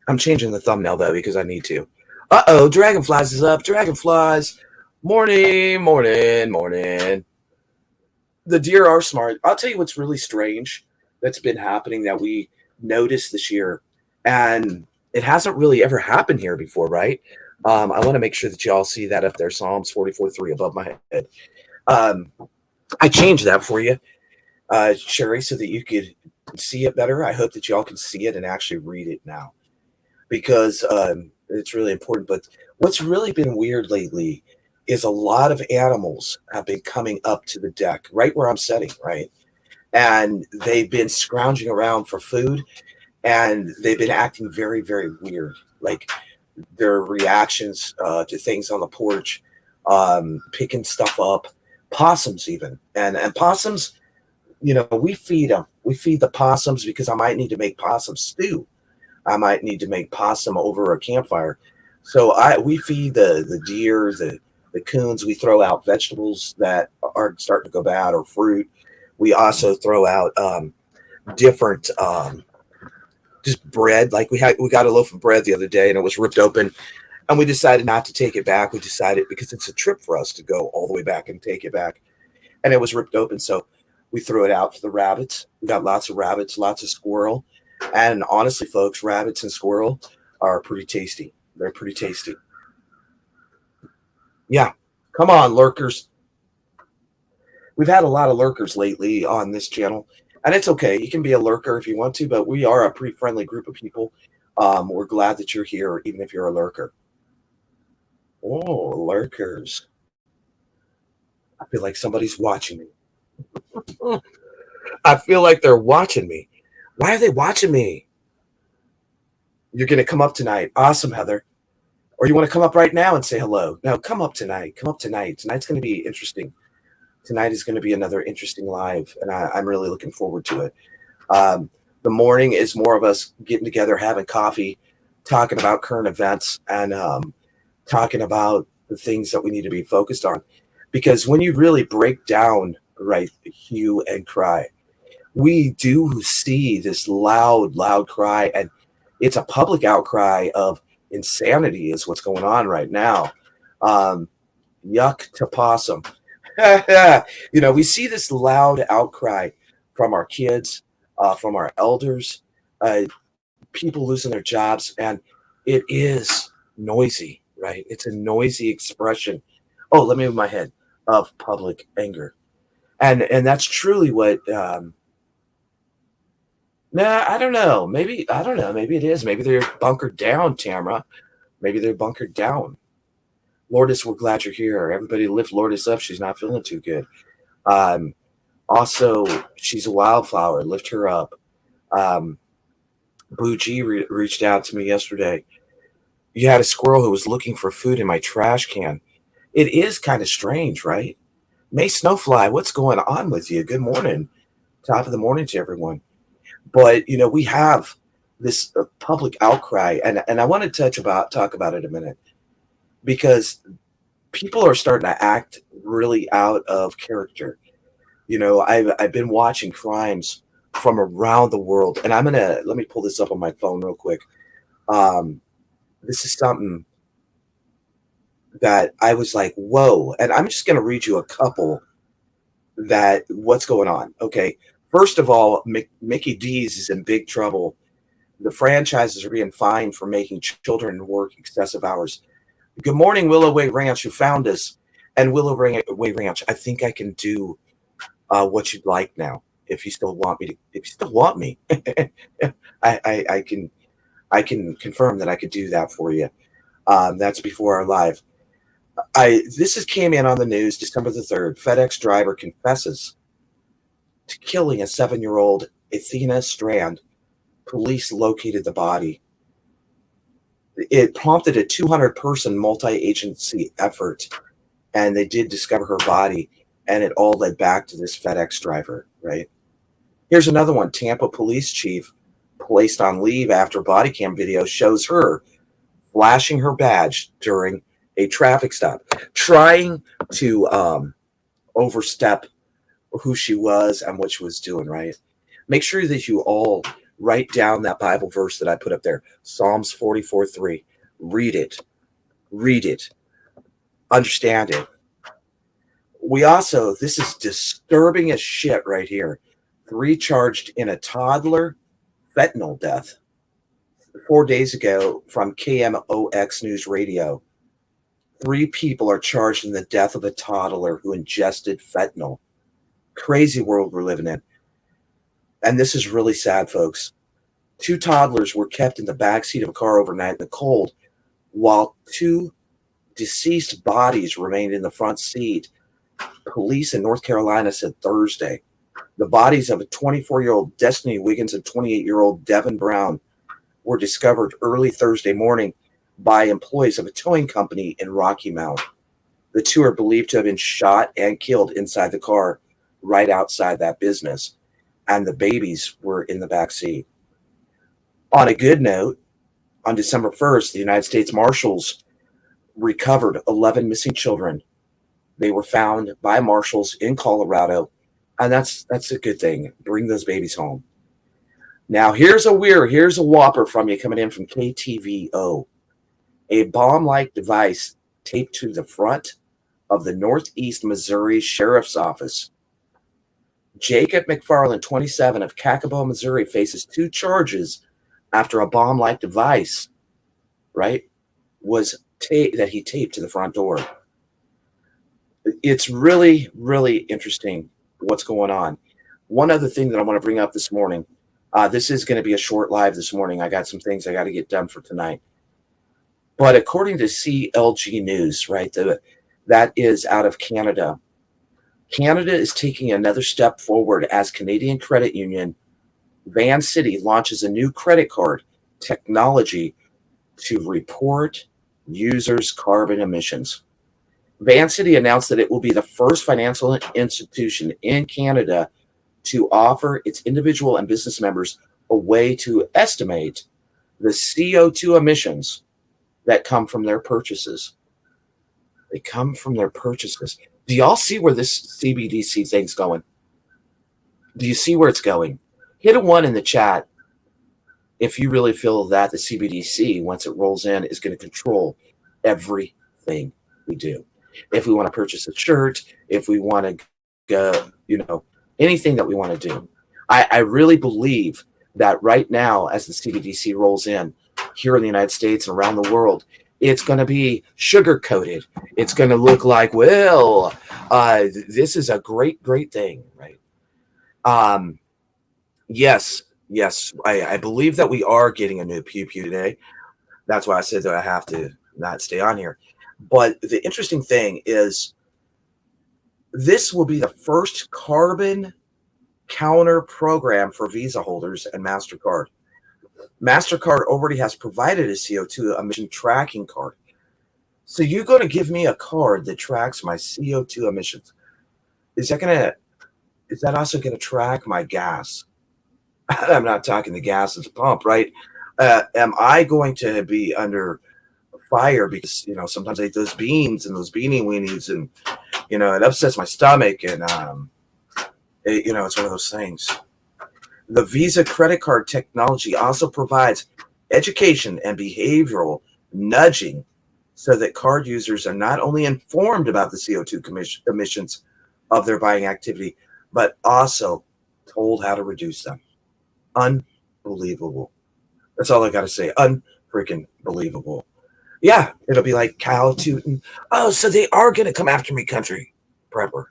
Speaker 2: I'm changing the thumbnail though because I need to. Uh-oh, Dragonflies is up. Dragonflies. Morning, morning, morning. The deer are smart. I'll tell you what's really strange that's been happening that we noticed this year. And it hasn't really ever happened here before, right? I want to make sure that you all see that up there. Psalms 44:3 above my head. I changed that for you, Sherry, so that you could see it better. I hope that you all can see it and actually read it now because it's really important. But what's really been weird lately is a lot of animals have been coming up to the deck right where I'm sitting, right? And they've been scrounging around for food and they've been acting very, very weird. Like their reactions to things on the porch, picking stuff up, possums even. And possums, you know, we feed them. We feed the possums because I might need to make possum stew. I might need to make possum over a campfire. So we feed the deer, the coons. We throw out vegetables that are starting to go bad or fruit. We also throw out different just bread. Like we got a loaf of bread the other day and it was ripped open and we decided not to take it back. We decided because it's a trip for us to go all the way back and take it back. And it was ripped open. So we threw it out for the rabbits. We got lots of rabbits, lots of squirrel. And honestly, folks, rabbits and squirrel are pretty tasty. They're pretty tasty. Yeah. Come on, lurkers. We've had a lot of lurkers lately on this channel. And it's okay. You can be a lurker if you want to, but we are a pretty friendly group of people. We're glad that you're here, even if you're a lurker. Oh, lurkers. I feel like somebody's watching me. I feel like they're watching me. Why are they watching me? You're going to come up tonight. Awesome, Heather. Or you want to come up right now and say hello? No, come up tonight. Come up tonight. Tonight's going to be interesting. Tonight is going to be another interesting live, and I'm really looking forward to it. The morning is more of us getting together, having coffee, talking about current events, and talking about the things that we need to be focused on. Because when you really break down, right, hue and cry, we do see this loud, loud cry, and it's a public outcry of insanity is what's going on right now. Yuck to possum. You know, we see this loud outcry from our kids, from our elders, people losing their jobs, and it is noisy, right? It's a noisy expression. Oh, let me move my head of public anger, and that's truly what Nah, I don't know. Maybe I don't know. Maybe it is. Maybe they're bunkered down, Tamara. Maybe they're bunkered down. Lourdes, we're glad you're here. Everybody lift Lourdes up. She's not feeling too good. Um, Also, she's a wildflower. Lift her up. Um, Boo G reached out to me yesterday. You had a squirrel who was looking for food in my trash can. It is kind of strange, right? May Snowfly, what's going on with you? Good morning. Top of the morning to everyone. But we have this public outcry, and I want to talk about it a minute because people are starting to act really out of character. I've been watching crimes from around the world, and let me pull this up on my phone real quick. Um, this is something that I was like, whoa, and I'm just gonna read you a couple that what's going on. Okay, first of all, Mickey D's is in big trouble. The franchises are being fined for making children work excessive hours. Good morning, Willow Way Ranch, who found us, and Willow Way Ranch. I think I can do what you'd like now. If you still want me to, if you still want me, I can confirm that I could do that for you. That's before our live. This came in on the news December the 3rd. FedEx driver confesses to killing a 7-year-old Athena Strand. Police located the body. It prompted a 200-person multi-agency effort, and they did discover her body, and it all led back to this FedEx driver, right? Here's another one. Tampa police chief placed on leave after body cam video shows her flashing her badge during a traffic stop, trying to overstep who she was and what she was doing, right? Make sure that you all write down that Bible verse that I put up there, Psalms 44:3. Read it, understand it. This is disturbing as shit right here. 3 charged in a toddler fentanyl death 4 days ago from KMOX News Radio. 3 people are charged in the death of a toddler who ingested fentanyl. Crazy world we're living in. And this is really sad, folks. 2 toddlers were kept in the backseat of a car overnight in the cold, while 2 deceased bodies remained in the front seat. Police in North Carolina said Thursday. The bodies of a 24-year-old Destiny Wiggins and 28-year-old Devin Brown were discovered early Thursday morning by employees of a towing company in Rocky Mount. The 2 are believed to have been shot and killed inside the car right outside that business, and the babies were in the back seat. On a good note, on December 1st, the United States Marshals recovered 11 missing children. They were found by marshals in Colorado, and that's a good thing. Bring those babies home. Now, here's a whopper from you coming in from KTVO. A bomb-like device taped to the front of the Northeast Missouri Sheriff's Office. Jacob McFarland, 27, of Cacabo, Missouri, faces 2 charges after a bomb-like device, right, that he taped to the front door. It's really, really interesting what's going on. One other thing that I want to bring up this morning, this is going to be a short live this morning. I got some things I got to get done for tonight. But according to CLG News, right, that is out of Canada, Canada is taking another step forward as Canadian credit union Van City launches a new credit card technology to report users' carbon emissions. Van City announced that it will be the first financial institution in Canada to offer its individual and business members a way to estimate the CO2 emissions that come from their purchases. They come from their purchases. Do y'all see where this CBDC thing's going? Do you see where it's going? Hit a 1 in the chat if you really feel that the CBDC, once it rolls in, is going to control everything we do. If we want to purchase a shirt, if we want to go, anything that we want to do. I really believe that right now, as the CBDC rolls in here in the United States and around the world, it's going to be sugar-coated. It's going to look like, this is a great, great thing, right? Yes, Yes, I believe that we are getting a new pew pew today. That's why I said that I have to not stay on here. But the interesting thing is, this will be the first carbon counter program for Visa holders and MasterCard. MasterCard already has provided a CO2 emission tracking card. So you're going to give me a card that tracks my CO2 emissions. Is that also going to track my gas? I'm not talking the gas at the pump, right? Am I going to be under fire because sometimes I eat those beans and those beanie weenies, and it upsets my stomach, and it's one of those things. The Visa credit card technology also provides education and behavioral nudging so that card users are not only informed about the CO2 emissions of their buying activity, but also told how to reduce them. Unbelievable. That's all I got to say. Unfreaking believable. Yeah, it'll be like cow tooting. Oh, so they are going to come after me, country prepper.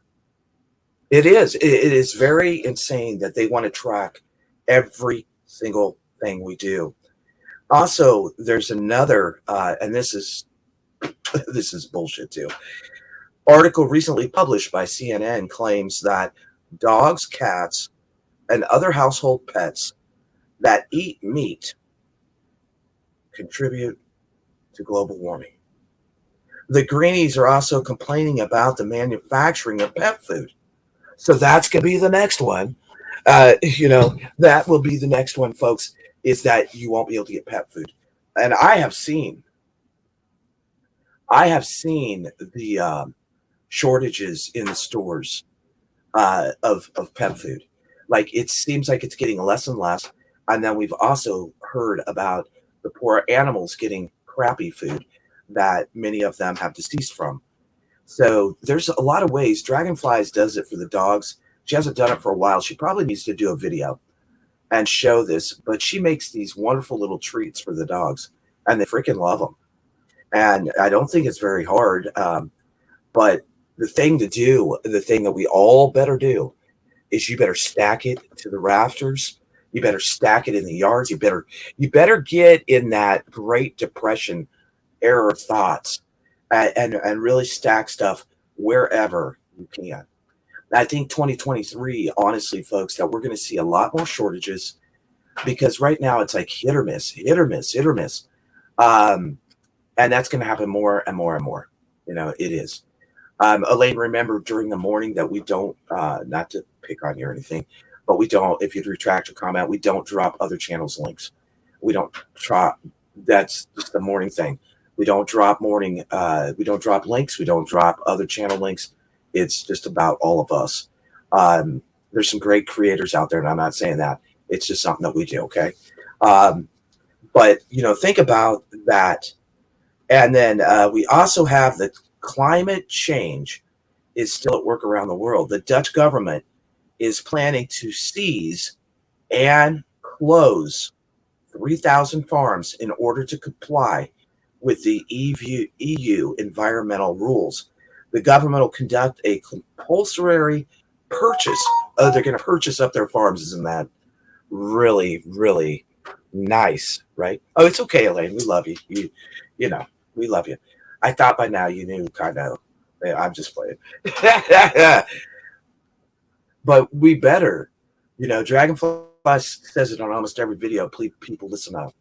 Speaker 2: It is. It is very insane that they want to track every single thing we do. Also, there's another, and this is this is bullshit too. Article recently published by CNN claims that dogs, cats, and other household pets that eat meat contribute to global warming. The greenies are also complaining about the manufacturing of pet food. So that's going to be the next one. That will be the next one, folks, is that you won't be able to get pet food. And I have seen the shortages in the stores of pet food. Like, it seems like it's getting less and less. And then we've also heard about the poor animals getting crappy food that many of them have deceased from. So there's a lot of ways. Dragonflies does it for the dogs. She hasn't done it for a while. She probably needs to do a video and show this, but she makes these wonderful little treats for the dogs, and they freaking love them. And I don't think it's very hard. But the thing to do, the thing that we all better do, is you better stack it to the rafters. You better stack it in the yards. You better get in that Great Depression era of thoughts, and really stack stuff wherever you can. I think 2023, honestly, folks, that we're going to see a lot more shortages, because right now it's like hit or miss, hit or miss, hit or miss. And that's going to happen more and more and more. It is. Elaine, remember during the morning that we don't, not to pick on you or anything, but we don't, if you'd retract your comment, we don't drop other channels' links. We don't drop, that's just the morning thing. We don't drop we don't drop links. We don't drop other channel links. It's just about all of us. There's some great creators out there, and I'm not saying that. It's just something that we do, okay? But, think about that. And then we also have the climate change is still at work around the world. The Dutch government is planning to seize and close 3,000 farms in order to comply with the EU environmental rules. The government will conduct a compulsory purchase. Oh, they're going to purchase up their farms. Isn't that really, really nice, right? Oh, it's okay, Elaine. We love you. We love you. I thought by now you knew, kind of. I'm just playing. But we better, Dragonfly says it on almost every video. Please, people, listen up.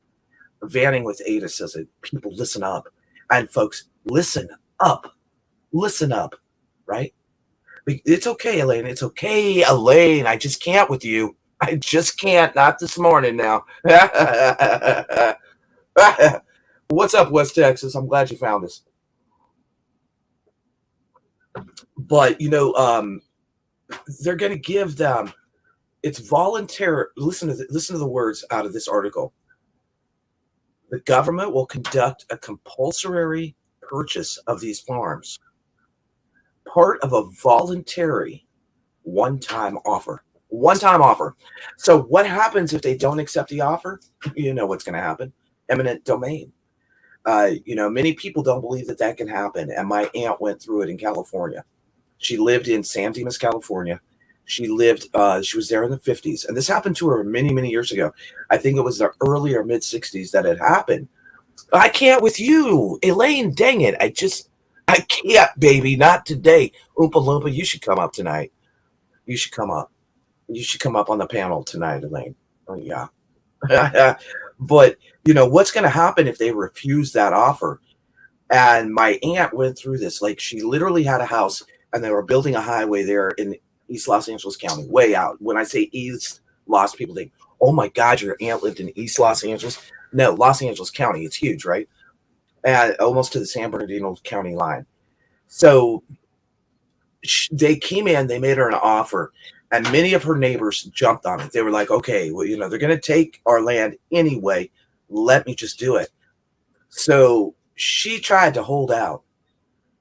Speaker 2: Vanning with Ada says it. People, listen up. And folks, listen up. Listen up, right? It's okay, Elaine. It's okay, Elaine. I just can't with you. I just can't. Not this morning now. What's up, West Texas? I'm glad you found us. But, they're going to give them, it's voluntary. Listen to the words out of this article. The government will conduct a compulsory purchase of these farms, part of a voluntary one-time offer. One-time offer. So what happens if they don't accept the offer? You know what's going to happen. Eminent domain. Many people don't believe that can happen. And my aunt went through it in California. She lived in San Dimas, California. She lived. She was there in the 50s, and this happened to her many, many years ago. I think it was the early or mid 60s that it happened. I can't with you, Elaine. Dang it! I can't, baby. Not today. Oompa Loompa, you should come up tonight. You should come up. You should come up on the panel tonight, Elaine. Oh, yeah. But what's going to happen if they refuse that offer? And my aunt went through this. Like, she literally had a house, and they were building a highway there in East Los Angeles County, way out. When I say East Los, people think, "Oh my God, your aunt lived in East Los Angeles." No, Los Angeles County. It's huge, right? And almost to the San Bernardino County line. So they came in, they made her an offer, and many of her neighbors jumped on it. They were like, "Okay, well, they're going to take our land anyway. Let me just do it." So she tried to hold out.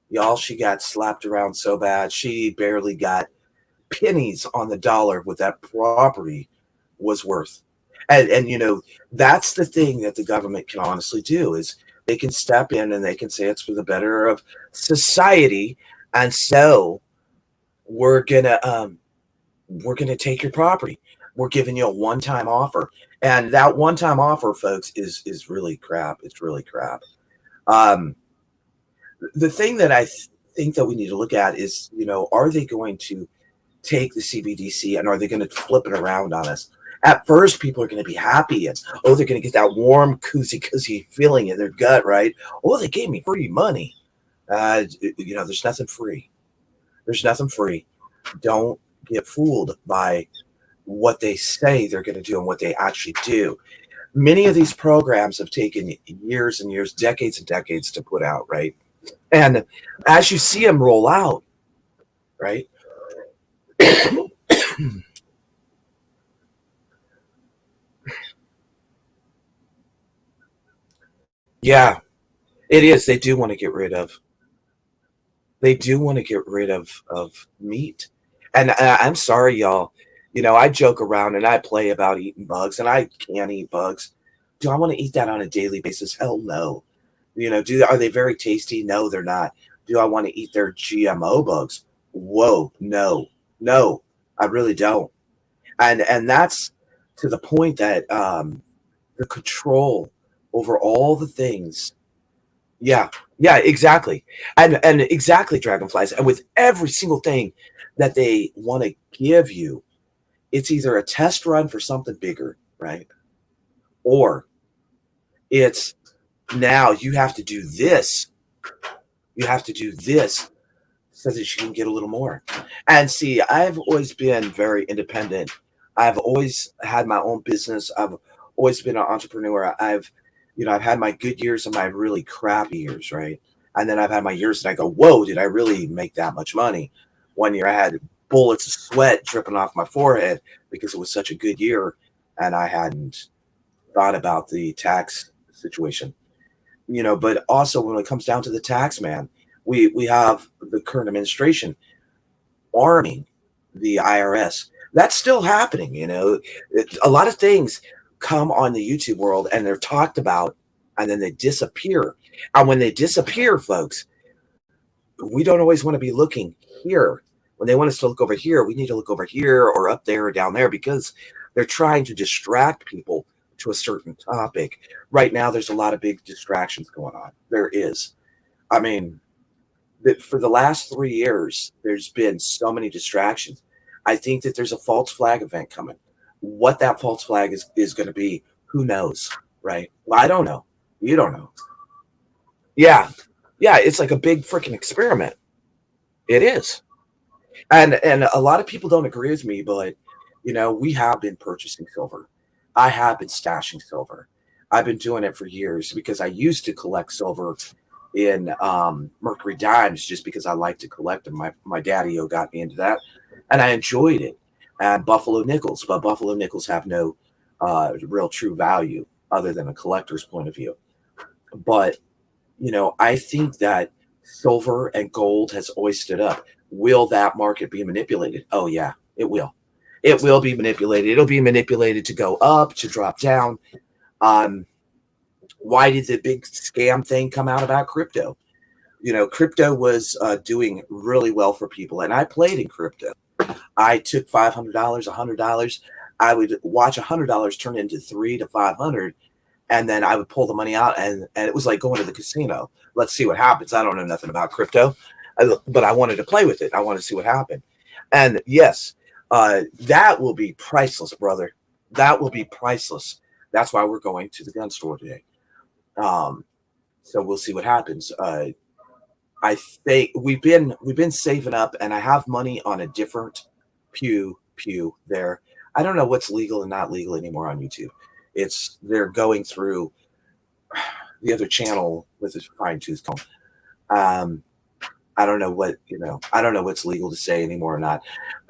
Speaker 2: Y'all, she got slapped around so bad. She barely got pennies on the dollar what that property was worth. And that's the thing that the government can honestly do is they can step in and they can say it's for the better of society. And so we're gonna take your property. We're giving you a one-time offer. And that one-time offer, folks, is really crap. It's really crap. Um, the thing that I think that we need to look at is, are they going to take the CBDC and are they going to flip it around on us? At first, people are going to be happy and, oh, they're going to get that warm, cozy feeling in their gut, right? Oh, they gave me free money. There's nothing free. There's nothing free. Don't get fooled by what they say they're going to do and what they actually do. Many of these programs have taken years and years, decades and decades to put out, right? And as you see them roll out, right? Yeah, it is. They do want to get rid of. They do want to get rid of meat. And I'm sorry, y'all. I joke around and I play about eating bugs, and I can eat bugs. Do I want to eat that on a daily basis? Hell no. Are they very tasty? No, they're not. Do I want to eat their GMO bugs? Whoa, no, no, I really don't. And that's to the point that the control over all the things. Yeah, yeah, exactly. And exactly, dragonflies. And with every single thing that they want to give you, it's either a test run for something bigger, right? Or it's now you have to do this. You have to do this so that you can get a little more. And see, I've always been very independent. I've always had my own business. I've always been an entrepreneur. I've had my good years and my really crappy years, right? And then I've had my years that I go, whoa, did I really make that much money? One year I had bullets of sweat dripping off my forehead because it was such a good year and I hadn't thought about the tax situation. But also when it comes down to the tax man, we have the current administration arming the IRS. That's still happening. A lot of things come on the YouTube world and they're talked about and then they disappear. And when they disappear, folks, we don't always want to be looking here. When they want us to look over here, we need to look over here or up there or down there because they're trying to distract people to a certain topic. Right now, there's a lot of big distractions going on. There is. I mean, for the last 3 years, there's been so many distractions. I think that there's a false flag event coming. What that false flag is going to be, who knows, right? Well, I don't know. You don't know. Yeah, yeah, it's like a big freaking experiment. It is, and a lot of people don't agree with me, but we have been purchasing silver. I have been stashing silver. I've been doing it for years because I used to collect silver in Mercury dimes just because I like to collect them. My daddy got me into that, and I enjoyed it. And Buffalo nickels, but Buffalo nickels have no real true value other than a collector's point of view. But I think that silver and gold has always stood up. Will that market be manipulated? Oh yeah, it will. It will be manipulated. It'll be manipulated to go up, to drop down. Um, why did the big scam thing come out about crypto? Crypto was doing really well for people, and I played in crypto. I took $500, $100. I would watch $100 turn into 3 to 500, and then I would pull the money out, and it was like going to the casino. Let's see what happens. I don't know nothing about crypto, but I wanted to play with it. I wanted to see what happened. And yes, that will be priceless, brother. That will be priceless. That's why we're going to the gun store today. Um, so we'll see what happens. I think we've been saving up, and I have money on a different pew there. I don't know what's legal and not legal anymore on YouTube. It's they're going through the other channel with a fine tooth comb. Um, I don't know I don't know what's legal to say anymore or not.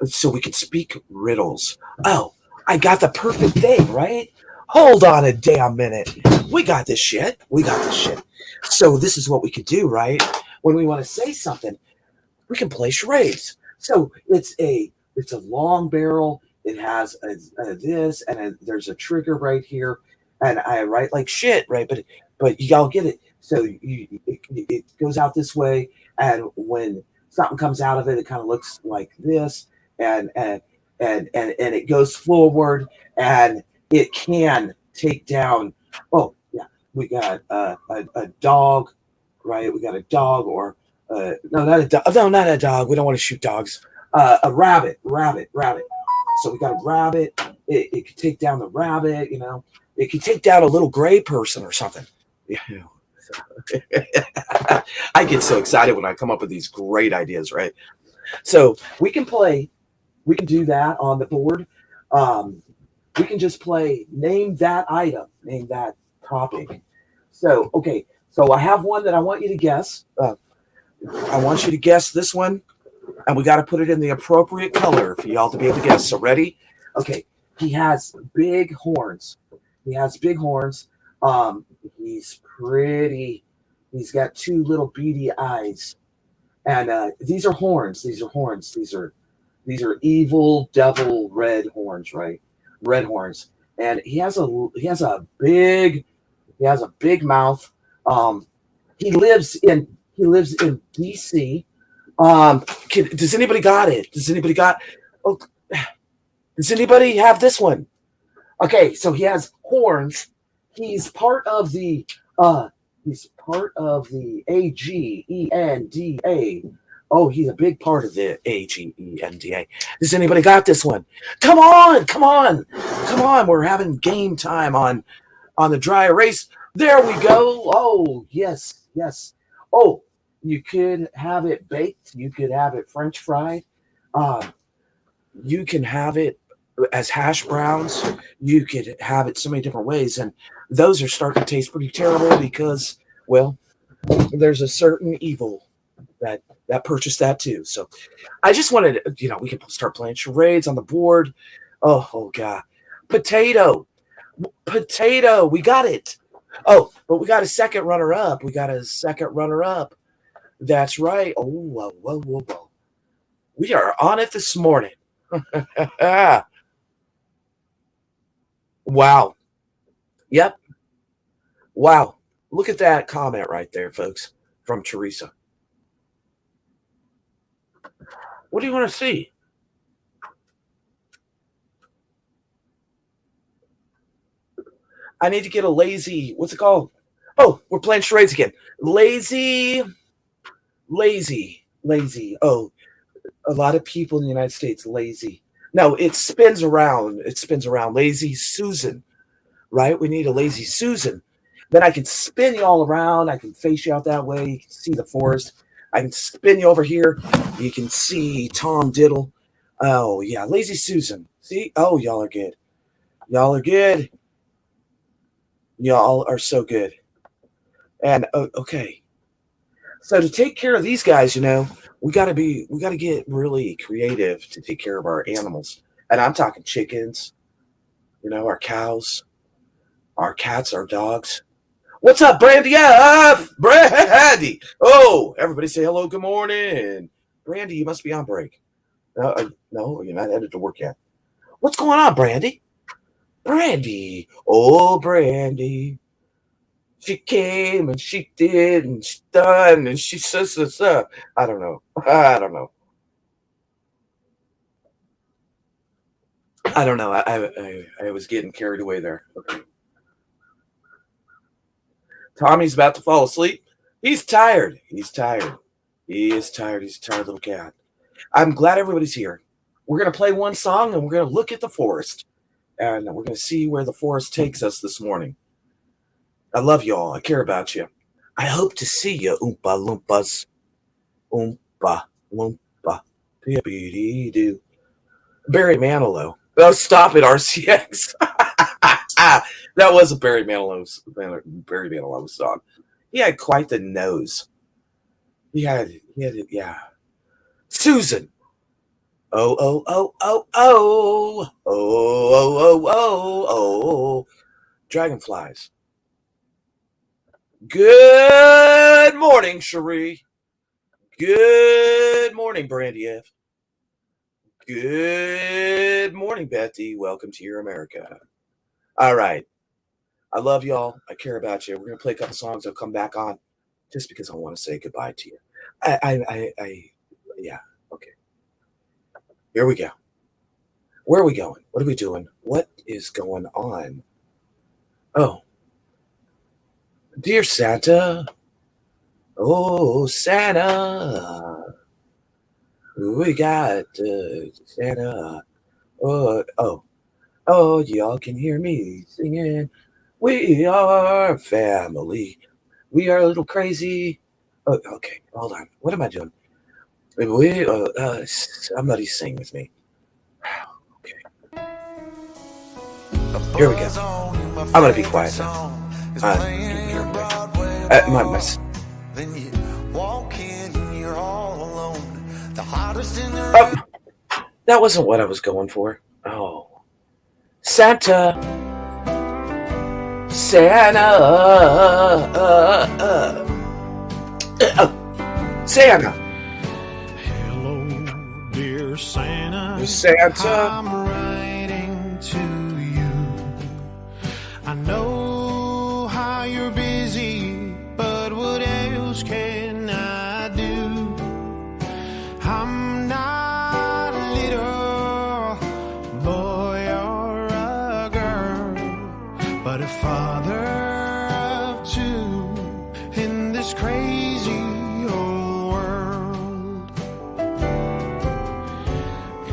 Speaker 2: So we could speak riddles. Oh, I got the perfect thing, right? Hold on a damn minute. We got this shit. We got this shit. So this is what we could do, right? When we want to say something, we can play charades. So it's a long barrel. It has this, and there's a trigger right here, and I write like shit, right? But y'all get it. So it goes out this way, and when something comes out of it, it kind of looks like this, and it goes forward, and it can take down. Oh yeah, we got a dog, right? We got a dog, or no, not a dog. No, not a dog. We don't want to shoot dogs. A rabbit. So we got a rabbit. It could take down the rabbit. It could take down a little gray person or something. Yeah. I get so excited when I come up with these great ideas, right? So we can play. We can do that on the board. Um, we can just play. Name that item. Name that topic. So okay. So I have one that I want you to guess. I want you to guess this one, and we got to put it in the appropriate color for y'all to be able to guess. So ready? Okay. He has big horns. He has big horns. He's pretty. He's got two little beady eyes, and these are horns. These are horns. These are evil devil red horns, right? Red horns, and he has a big mouth. Um, he lives in DC. Does anybody got it? Oh, does anybody have this one? Okay, so he has horns. He's part of the AGENDA. Oh, he's a big part of the AGENDA. Does anybody got this one? Come on, come on, come on. We're having game time on the dry erase. There we go. Oh, yes, yes. Oh, you could have it baked. You could have it French fried. Uh, you can have it as hash browns. You could have it so many different ways. And those are starting to taste pretty terrible because, well, there's a certain evil that purchased that too. So I just wanted, we can start playing charades on the board. Oh God. Potato. We got it. Oh, but we got a second runner up. That's right. Oh, whoa. We are on it this morning. Wow. Yep. Wow. Look at that comment right there, folks, from Teresa. What do you want to see? I need to get a lazy, what's it called? Oh, we're playing charades again. Lazy. Oh, a lot of people in the United States, lazy. No, it spins around. Lazy Susan, right? We need a lazy Susan. Then I can spin you all around. I can face you out that way. You can see the forest. I can spin you over here. You can see Tom Diddle. Oh, yeah, lazy Susan. See? Oh, y'all are good. Y'all are so good. And okay. So to take care of these guys, we got to get really creative to take care of our animals. And I'm talking chickens, our cows, our cats, our dogs. What's up, Brandy? Yeah, Brandy. Oh, everybody say hello, good morning. Brandy, you must be on break. No, you're not headed to work yet. What's going on, Brandy? Brandy. Oh, Brandy. She came and she did and she done and she says this. I don't know. I don't know. I was getting carried away there. Okay. Tommy's about to fall asleep. He's tired. He's tired. He is tired. He's a tired little cat. I'm glad everybody's here. We're going to play one song and we're going to look at the forest. And we're going to see where the forest takes us this morning. I love you all. I care about you. I hope to see you, Oompa Loompas. Oompa Loompa. Doo. Barry Manilow. Oh, stop it, RCX. That was a Barry Manilow song. He had quite the nose. He had it, yeah. Susan. Oh, oh, oh, oh, oh. Oh, oh, oh, oh, oh. Dragonflies. Good morning, Cherie. Good morning, Brandy F. Good morning, Betty. Welcome to your America. All right. I love y'all. I care about you. We're going to play a couple songs. I'll come back on just because I want to say goodbye to you. Yeah. Okay. Here we go. Where are we going? What are we doing? What is going on? Oh. Dear Santa. Oh, Santa. We got Santa. Oh, y'all can hear me singing. We are family. We are a little crazy. Oh, okay, hold on. What am I doing? Somebody sing with me. Okay. Here we go. I'm gonna be quiet now. Then you walk in and you're all alone. The hottest in the that wasn't what I was going for. Oh. Santa. Santa. Santa.
Speaker 3: Hello, dear Santa.
Speaker 2: Santa.
Speaker 3: I'm writing to you. I know how you're busy, but what else can I do? I'm not a little boy or a girl, but a father of two in this crazy old world.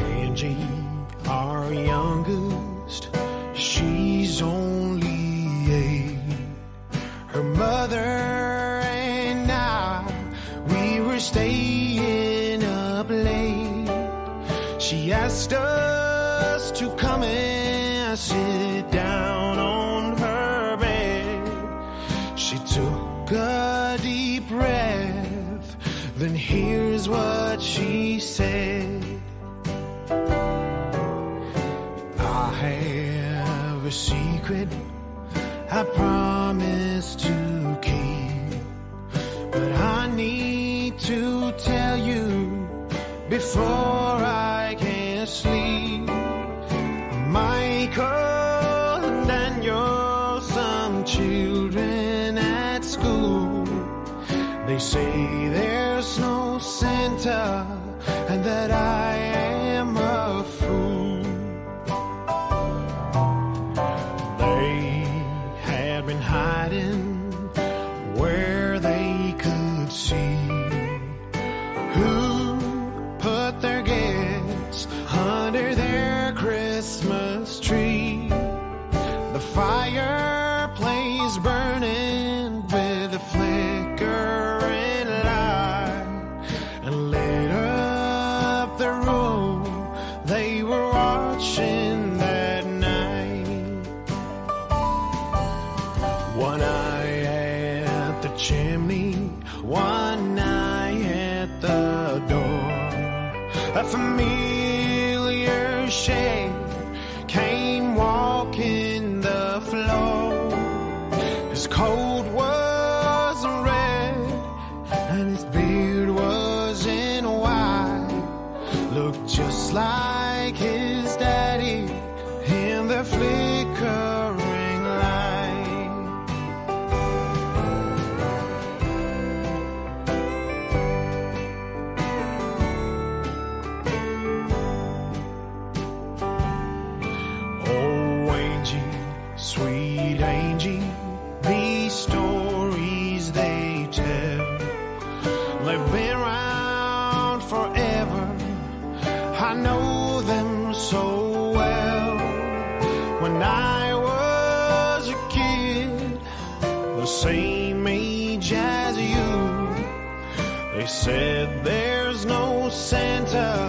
Speaker 3: Angie, our youngest, she's only 8. Her mother and I, we were staying up late. She asked us to come and sit down on her bed. She took a deep breath, then here's what she said. I have a secret I promise to keep, but I need to tell you before I can sleep. Michael and Daniel, some children at school, they say there's no Santa and that I am a fool. Been hiding where they could see who put their gifts under their Christmas tree. The fireplace burning with a flickering light and lit up the room they were watching that night. One eye at the chimney, one eye at the door. A familiar shape came walking the floor. His coat was red and his beard was in white. Looked just like his daddy in the flickering light. same age as you. They said there's no Santa,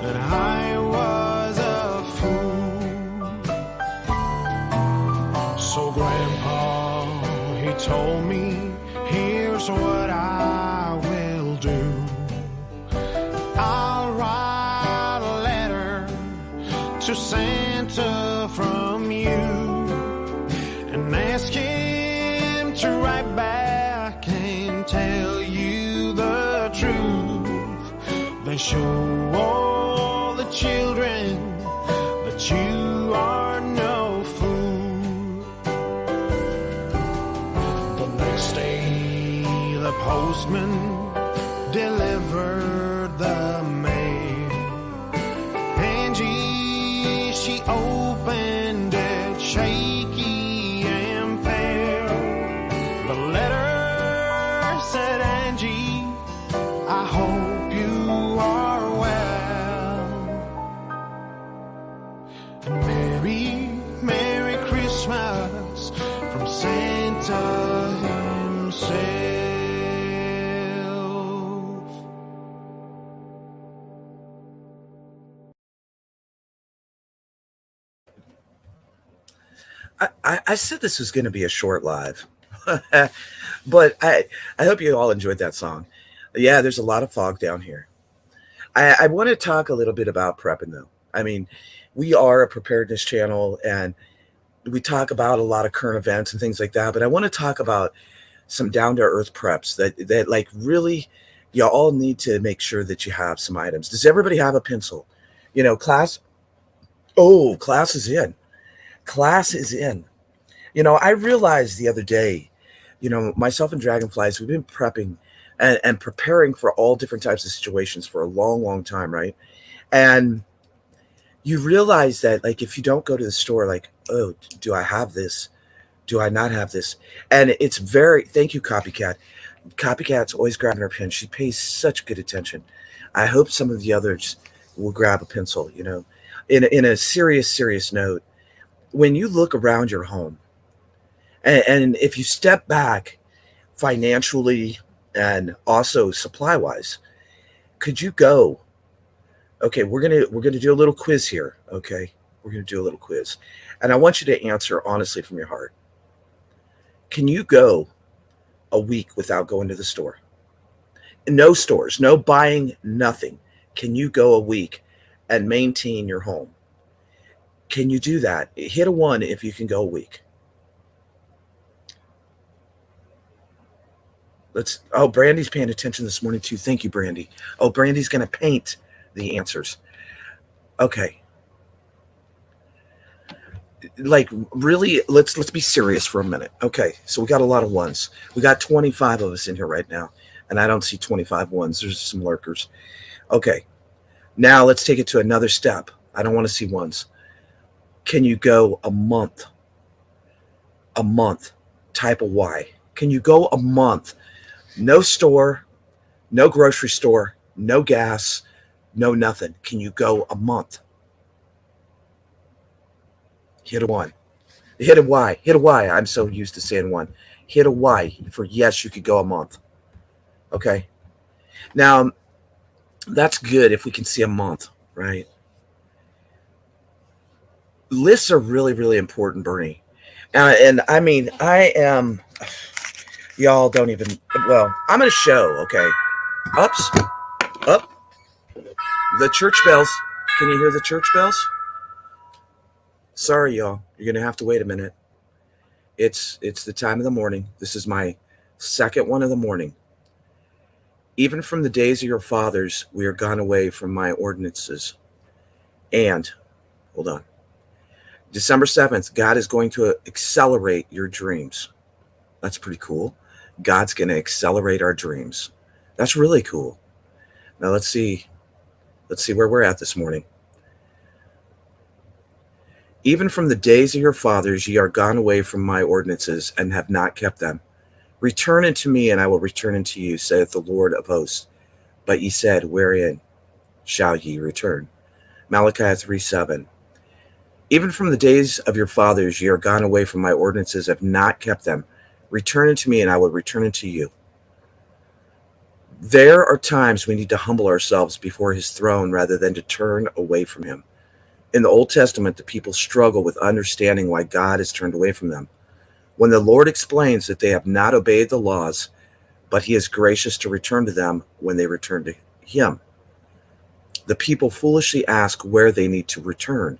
Speaker 3: and I was a fool. So Grandpa, he told me, here's what I will do. I'll write a letter to Santa from you and ask him to write back and tell you the truth. They show all the children that you are no fool. The next day the postman delivered the mail. Angie, she opened it shaky and pale. The letter said, Angie, I hope you are well. And Merry, Merry Christmas from Santa himself.
Speaker 2: I said this was going to be a short live, but I hope you all enjoyed that song. Yeah, there's a lot of fog down here. I want to talk a little bit about prepping, though. I mean, we are a preparedness channel, and we talk about a lot of current events and things like that, but I want to talk about some down-to-earth preps that like really you all need to make sure that you have some items. Does everybody have a pencil? You know, class? Oh, class is in. Class is in. You know, I realized the other day, you know, myself and Dragonflies, we've been prepping and preparing for all different types of situations for a long, long time, right? And you realize that, like, if you don't go to the store, like, oh, do I have this? Do I not have this? And it's very, thank you, Copycat. Copycat's always grabbing her pen. She pays such good attention. I hope some of the others will grab a pencil, you know. In a serious note, when you look around your home, and if you step back financially and also supply-wise, could you go, okay, we're gonna do a little quiz here, okay? We're gonna do a little quiz. And I want you to answer honestly from your heart. Can you go a week without going to the store? No stores, no buying, nothing. Can you go a week and maintain your home? Can you do that? Hit a 1 if you can go a week. Brandy's paying attention this morning too. Thank you, Brandy. Oh, Brandy's going to paint the answers. Okay. Like, really, let's be serious for a minute. Okay, so we got a lot of 1s. We got 25 of us in here right now, and I don't see 25 1s. There's some lurkers. Okay, now let's take it to another step. I don't want to see 1s. Can you go a month? A month. Type a Y. Can you go a month? No store, no grocery store, no gas, no nothing. Can you go a month? Hit a 1. Hit a Y. Hit a Y. I'm so used to saying 1. Hit a Y for yes, you could go a month. Okay. Now, that's good if we can see a month, right? Lists are really, really important, Bernie. And I mean, I am, y'all don't even, well, I'm going to show, okay? Ups, up, the church bells. Can you hear the church bells? Sorry, y'all. You're going to have to wait a minute. It's the time of the morning. This is my second one of the morning. Even from the days of your fathers, we are gone away from my ordinances. And, hold on. December 7th, God is going to accelerate your dreams. That's pretty cool. God's going to accelerate our dreams. That's really cool. Now let's see where we're at this morning. Even from the days of your fathers, ye are gone away from my ordinances and have not kept them. Return unto me, and I will return unto you, saith the Lord of hosts. But ye said, wherein shall ye return? Malachi 3:7. Even from the days of your fathers, ye are gone away from my ordinances, have not kept them. Return unto me, and I will return unto you. There are times we need to humble ourselves before his throne rather than to turn away from him. In the Old Testament, the people struggle with understanding why God has turned away from them. When the Lord explains that they have not obeyed the laws, but he is gracious to return to them when they return to him, the people foolishly ask where they need to return.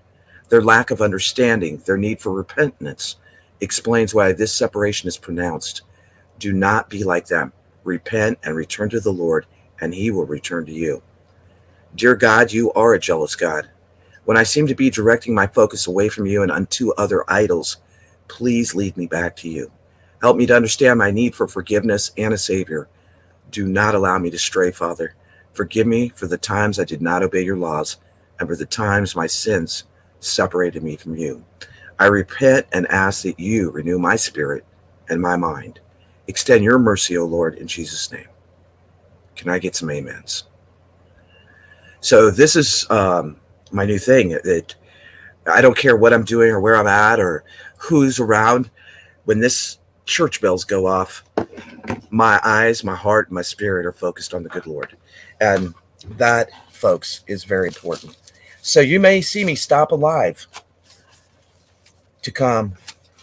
Speaker 2: Their lack of understanding, their need for repentance, explains why this separation is pronounced. Do not be like them. Repent and return to the Lord, and he will return to you. Dear God, you are a jealous God. When I seem to be directing my focus away from you and unto other idols, please lead me back to you. Help me to understand my need for forgiveness and a Savior. Do not allow me to stray, Father. Forgive me for the times I did not obey your laws and for the times my sins separated me from you. I repent and ask that you renew my spirit and my mind. Extend your mercy, O Lord, in Jesus' name. Can I get some amens? So this is my new thing. That I don't care what I'm doing or where I'm at or who's around. When this church bells go off, my eyes, my heart, my spirit are focused on the good Lord. And that, folks, is very important. So you may see me stop alive to come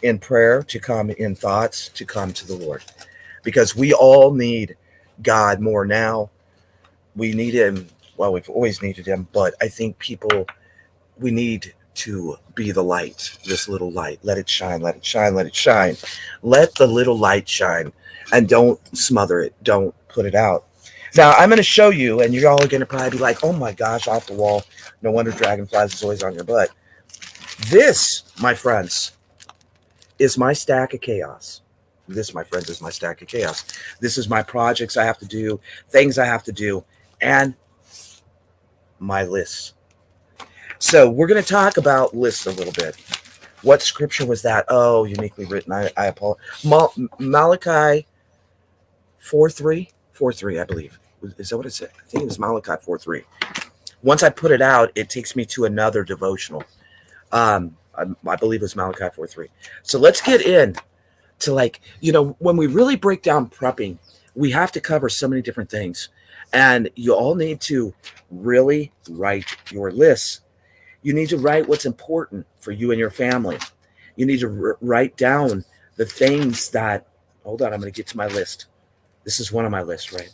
Speaker 2: in prayer, to come in thoughts, to come to the Lord. Because we all need God more now. We need him. Well, we've always needed him, but I think we need to be the light, this little light. Let it shine, let it shine, let it shine. Let the little light shine, and don't smother it. Don't put it out. Now, I'm going to show you, and you're all going to probably be like, oh my gosh, off the wall. No wonder Dragonflies is always on your butt. This, my friends, is my stack of chaos. This, my friends, is my stack of chaos. This is my projects I have to do, things I have to do, and my lists. So we're going to talk about lists a little bit. What scripture was that? Oh, uniquely written. I apologize. Malachi 4:3? 4:3, I believe. Is that what it said? I think it was Malachi 4:3. Once I put it out, it takes me to another devotional. I believe it was Malachi 4:3. So let's get in to when we really break down prepping, we have to cover so many different things. And you all need to really write your lists. You need to write what's important for you and your family. You need to write down the things that, hold on, I'm going to get to my list. This is one of my lists, right?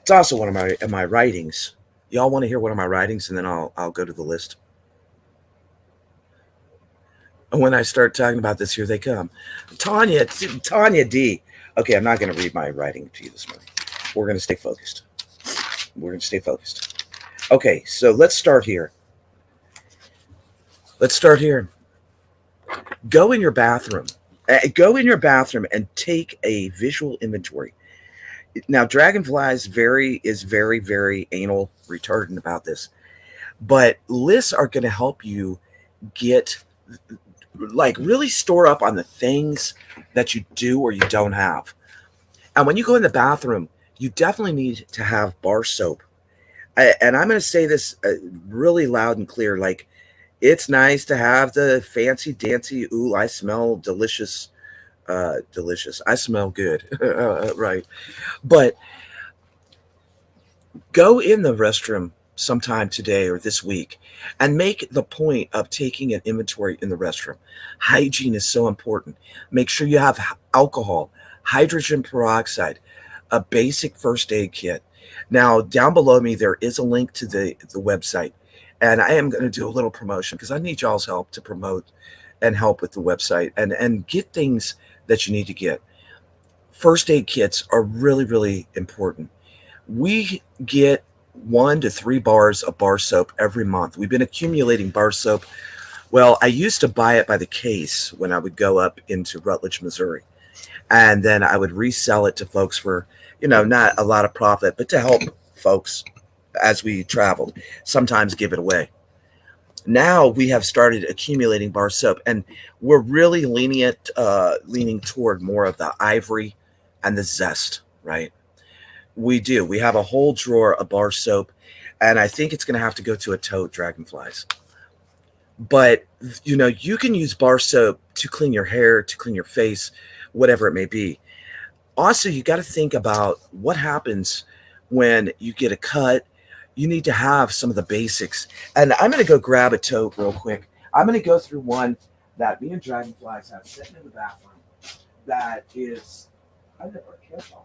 Speaker 2: It's also one of my writings. Y'all want to hear one of my writings, and then I'll go to the list. And when I start talking about this, here they come. Tanya D. Okay, I'm not going to read my writing to you this morning. We're going to stay focused. Okay, so let's start here. Go in your bathroom. And take a visual inventory. Now, Dragonflies is very, very anal retardant about this. But lists are going to help you get, really store up on the things that you do or you don't have. And when you go in the bathroom, you definitely need to have bar soap. And I'm going to say this really loud and clear. It's nice to have the fancy dancy, ooh, I smell delicious. I smell good. Right. But go in the restroom sometime today or this week and make the point of taking an inventory in the restroom. Hygiene is so important. Make sure you have alcohol, hydrogen peroxide, a basic first aid kit. Now, down below me, there is a link to the website. And I am going to do a little promotion because I need y'all's help to promote and help with the website and get things that you need to get. First aid kits are really, really important. We get 1 to 3 bars of bar soap every month. We've been accumulating bar soap. Well, I used to buy it by the case when I would go up into Rutledge, Missouri. And then I would resell it to folks for, not a lot of profit, but to help folks as we traveled, sometimes give it away. Now we have started accumulating bar soap, and we're really leaning toward more of the ivory and the zest, right? We do. We have a whole drawer of bar soap, and I think it's going to have to go to a tote, Dragonflies. But You can use bar soap to clean your hair, to clean your face, whatever it may be. Also, you got to think about what happens when you get a cut. You need to have some of the basics. And I'm going to go grab a tote real quick. I'm going to go through one that me and Dragonflies have sitting in the bathroom that is, I never kept on.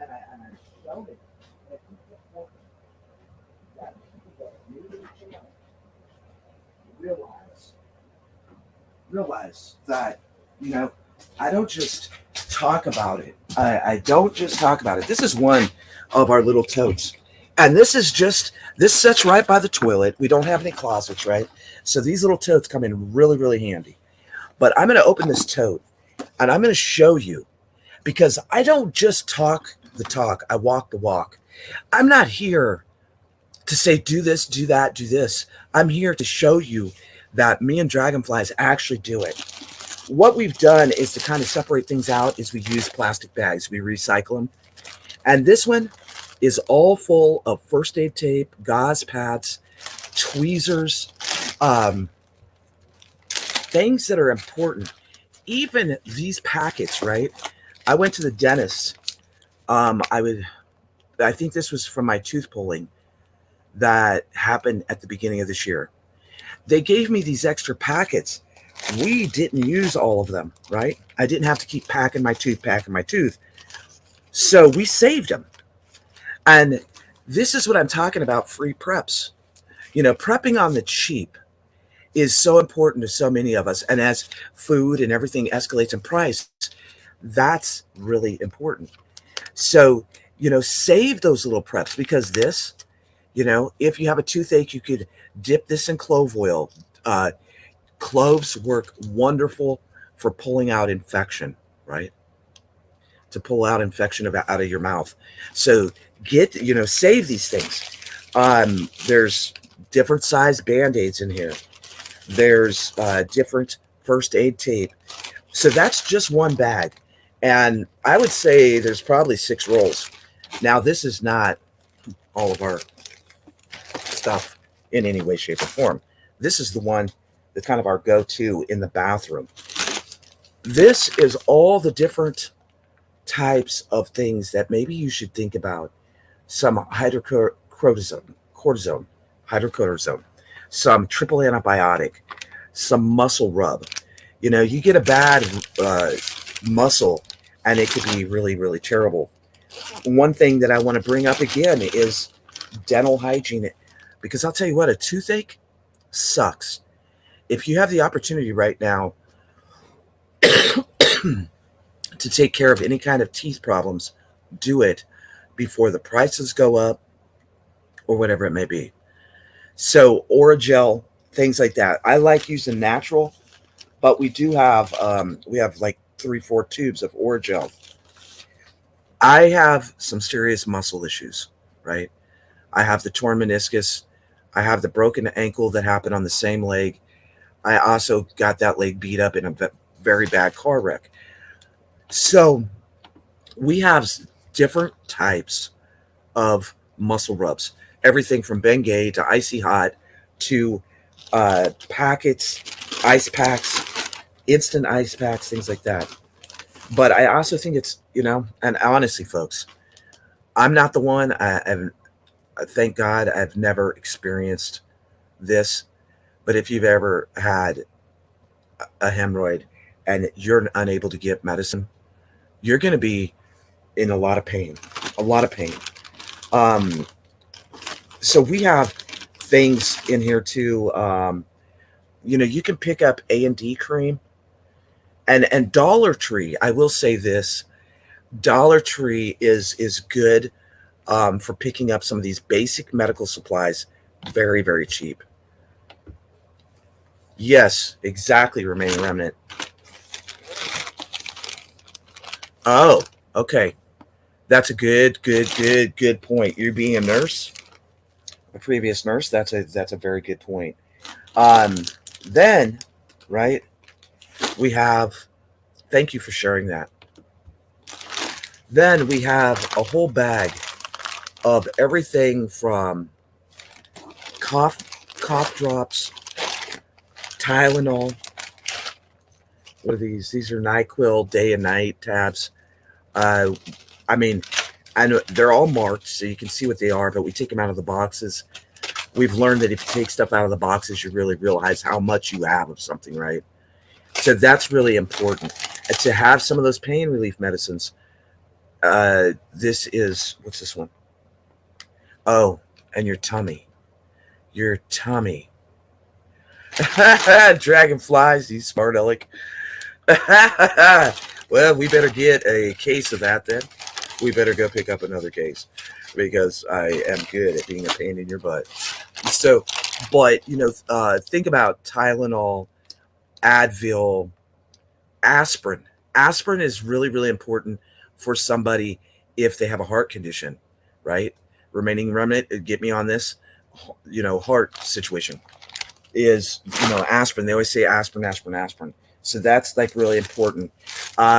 Speaker 2: And I showed it. And I think it's important that people that are new to the channel realize that, I don't just talk about it. I don't just talk about it. This is one of our little totes. And this sits right by the toilet. We don't have any closets, right? So these little totes come in really, really handy. But I'm going to open this tote and I'm going to show you, because I don't just talk the talk. I walk the walk. I'm not here to say, do this, do that, do this. I'm here to show you that me and Dragonflies actually do it. What we've done is to kind of separate things out is we use plastic bags. We recycle them. And this one is all full of first aid tape, gauze pads, tweezers, things that are important. Even these packets, right? I went to the dentist. I think this was from my tooth pulling that happened at the beginning of this year. They gave me these extra packets. We didn't use all of them, right? I didn't have to keep packing my tooth. So we saved them. And this is what I'm talking about, free preps. Prepping on the cheap is so important to so many of us. And as food and everything escalates in price, that's really important. So, save those little preps, because this, if you have a toothache, you could dip this in clove oil. Cloves work wonderful for pulling out infection, right? To pull out infection out of your mouth. So save these things. There's different size Band-Aids in here. There's different first aid tape. So that's just one bag. And I would say there's probably 6 rolls. Now, this is not all of our stuff in any way, shape, or form. This is the one that's kind of our go-to in the bathroom. This is all the different types of things that maybe you should think about. Some hydrocortisone, some triple antibiotic, some muscle rub. You get a bad muscle and it could be really, really terrible. One thing that I want to bring up again is dental hygiene, because I'll tell you what, a toothache sucks. If you have the opportunity right now to take care of any kind of teeth problems, do it before the prices go up or whatever it may be. So Oragel, things like that. I like using natural, but we do have like 3-4 tubes of Oragel. I have some serious muscle issues, right? I have the torn meniscus. I have the broken ankle that happened on the same leg. I also got that leg beat up in a very bad car wreck. So we have different types of muscle rubs, everything from Bengay to Icy Hot to packets, ice packs, instant ice packs, things like that. But I also think it's, and honestly, folks, I'm not the one. Thank God I've never experienced this. But if you've ever had a hemorrhoid and you're unable to get medicine, you're going to be in a lot of pain. So we have things in here too. You can pick up A&D cream and Dollar Tree. I will say this, Dollar Tree is good for picking up some of these basic medical supplies very, very cheap. Yes, exactly, Remaining Remnant. Oh, okay. That's a good point. You're being a nurse, a previous nurse. That's a very good point. Then, right, we have, thank you for sharing that. Then we have a whole bag of everything from cough drops Tylenol. What are these? These are NyQuil day and night tabs. Uh, I mean, I know they're all marked, so you can see what they are, but we take them out of the boxes. We've learned that if you take stuff out of the boxes, you really realize how much you have of something, right? So that's really important. And to have some of those pain relief medicines, this is, what's this one? Oh, and your tummy. Your tummy. Dragonflies, you smart aleck. Well, we better get a case of that then. We better go pick up another case because I am good at being a pain in your butt. So, but, think about Tylenol, Advil, aspirin. Aspirin is really, really important for somebody if they have a heart condition, right? Remaining remnant, get me on this, heart situation is, aspirin. They always say aspirin, aspirin, aspirin. So that's like really important.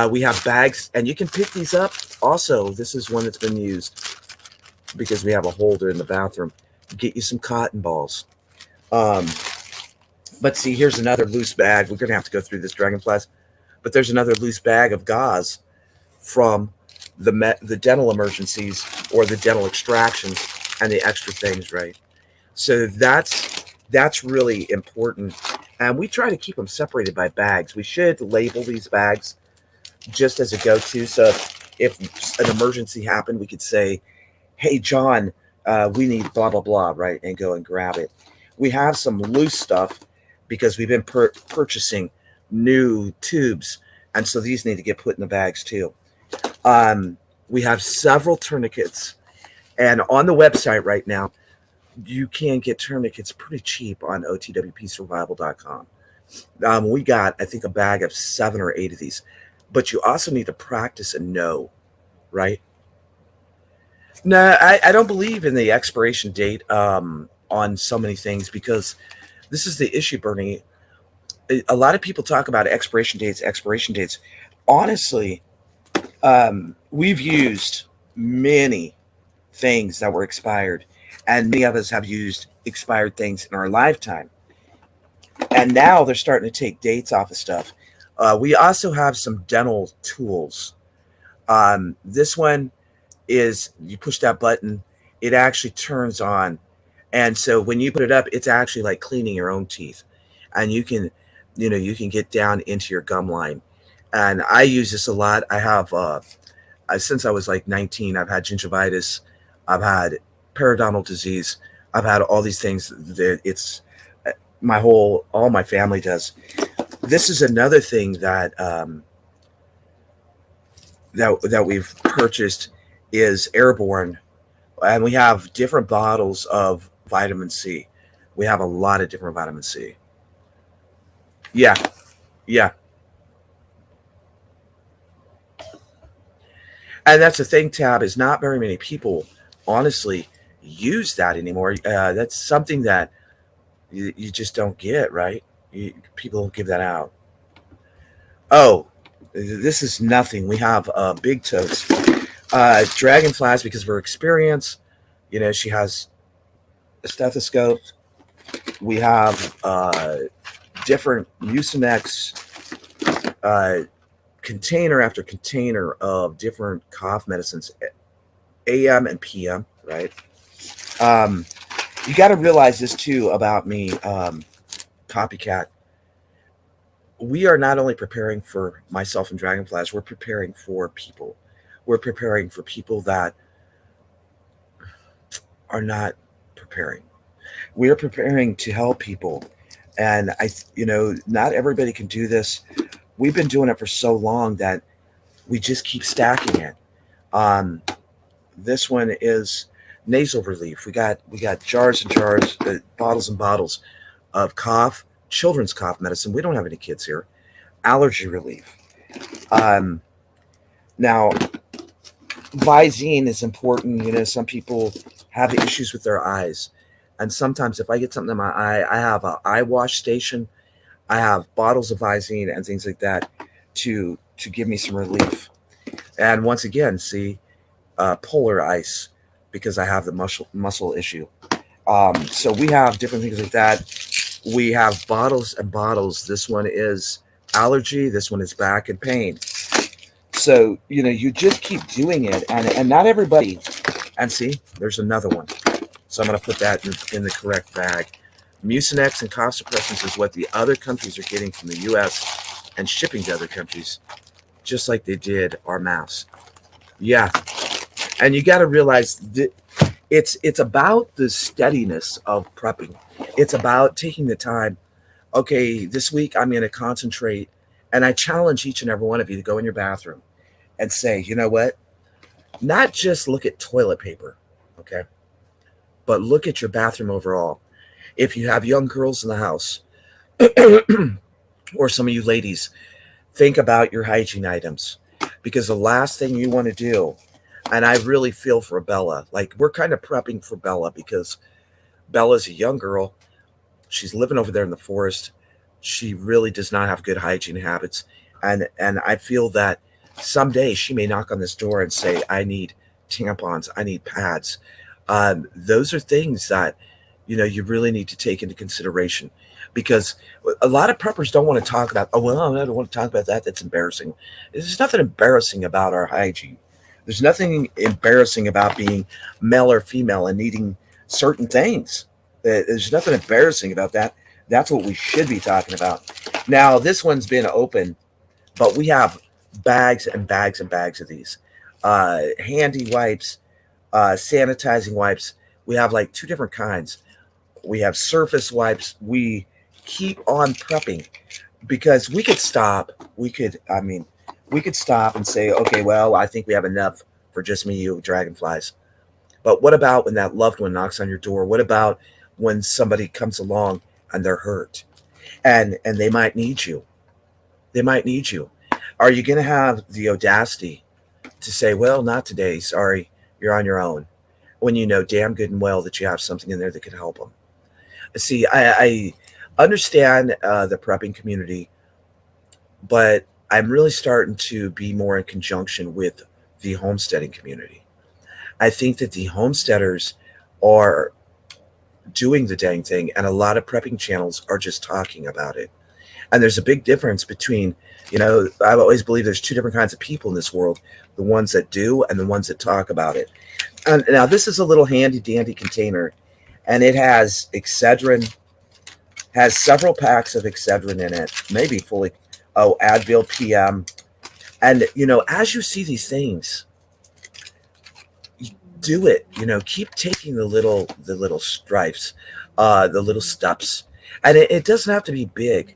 Speaker 2: We have bags, and you can pick these up. Also, this is one that's been used because we have a holder in the bathroom. Get you some cotton balls. But see, here's another loose bag. We're going to have to go through this, Dragonflies. But there's another loose bag of gauze from the dental emergencies or the dental extractions and the extra things, right? So that's really important. And we try to keep them separated by bags. We should label these bags just as a go-to. So if an emergency happened, we could say, hey, John, we need blah, blah, blah, right? And go and grab it. We have some loose stuff because we've been purchasing new tubes. And so these need to get put in the bags too. We have several tourniquets. And on the website right now, you can get tourniquets pretty cheap on otwpsurvival.com. We got, I think, a bag of 7 or 8 of these. But you also need to practice and know, right? No, I don't believe in the expiration date on so many things because this is the issue, Bernie. A lot of people talk about expiration dates. Honestly, we've used many things that were expired, and many of us have used expired things in our lifetime. And now they're starting to take dates off of stuff. We also have some dental tools. This one is you push that button, it actually turns on. And so when you put it up, it's actually like cleaning your own teeth. And you can get down into your gum line. And I use this a lot. I have, since I was like 19, I've had gingivitis. I've had periodontal disease. I've had all these things that it's all my family does. This is another thing that, that we've purchased is airborne. And we have different bottles of vitamin C. We have a lot of different vitamin C. Yeah. And that's the thing, Tab, is not very many people honestly use that anymore. That's something that you just don't get, right? People don't give that out. Oh, this is nothing. We have big toes. Dragonflies, because of her experience, she has a stethoscope. We have different Mucinex, container after container of different cough medicines, AM and PM, right? You got to realize this too about me, Copycat. We are not only preparing for myself and Dragonflies, we're preparing for people. We're preparing for people that are not preparing. We are preparing to help people. And not everybody can do this. We've been doing it for so long that we just keep stacking it. This one is nasal relief. We got jars and jars, bottles and bottles of children's cough medicine. We don't have any kids here. Allergy relief. Now, Visine is important. Some people have issues with their eyes. And sometimes if I get something in my eye, I have an eye wash station. I have bottles of Visine and things like that to give me some relief. And once again, see, polar ice, because I have the muscle issue. So we have different things like that. We have bottles and bottles. This one is allergy. This one is back and pain. So, you just keep doing it. And not everybody. And see, there's another one. So I'm going to put that in the correct bag. Mucinex and cough suppressants is what the other countries are getting from the U.S. and shipping to other countries, just like they did our masks. Yeah. And you got to realize that it's about the steadiness of prepping. It's about taking the time. Okay, this week I'm going to concentrate, and I challenge each and every one of you to go in your bathroom and say, you know what? Not just look at toilet paper, okay, but look at your bathroom overall. If you have young girls in the house, or some of you ladies, think about your hygiene items, because the last thing you want to do, and I really feel for Bella, like we're kind of prepping for Bella because Bella's a young girl. She's living over there in the forest. She really does not have good hygiene habits. And I feel that someday she may knock on this door and say, I need tampons, I need pads. Those are things that, you really need to take into consideration, because a lot of preppers don't want to talk about, I don't want to talk about that. That's embarrassing. There's nothing embarrassing about our hygiene. There's nothing embarrassing about being male or female and needing certain things. There's nothing embarrassing about that. That's what we should be talking about. Now, this one's been open, but we have bags and bags and bags of these. Handy wipes, sanitizing wipes. We have like 2 different kinds. We have surface wipes. We keep on prepping because we could stop. We could stop and say, okay, well, I think we have enough for just me, you, dragonflies. But what about when that loved one knocks on your door? What about when somebody comes along and they're hurt and they might need you? They might need you. Are you going to have the audacity to say, well, not today. Sorry, you're on your own, when you know damn good and well that you have something in there that could help them? See, I understand the prepping community, but I'm really starting to be more in conjunction with the homesteading community. I think that the homesteaders are doing the dang thing, and a lot of prepping channels are just talking about it. And there's a big difference between, I've always believed there's 2 different kinds of people in this world, the ones that do and the ones that talk about it. And now this is a little handy dandy container, and it has Excedrin, has several packs of Excedrin in it, maybe fully, Advil PM. And, as you see these things, do it, keep taking the little stripes, the little steps. And it doesn't have to be big.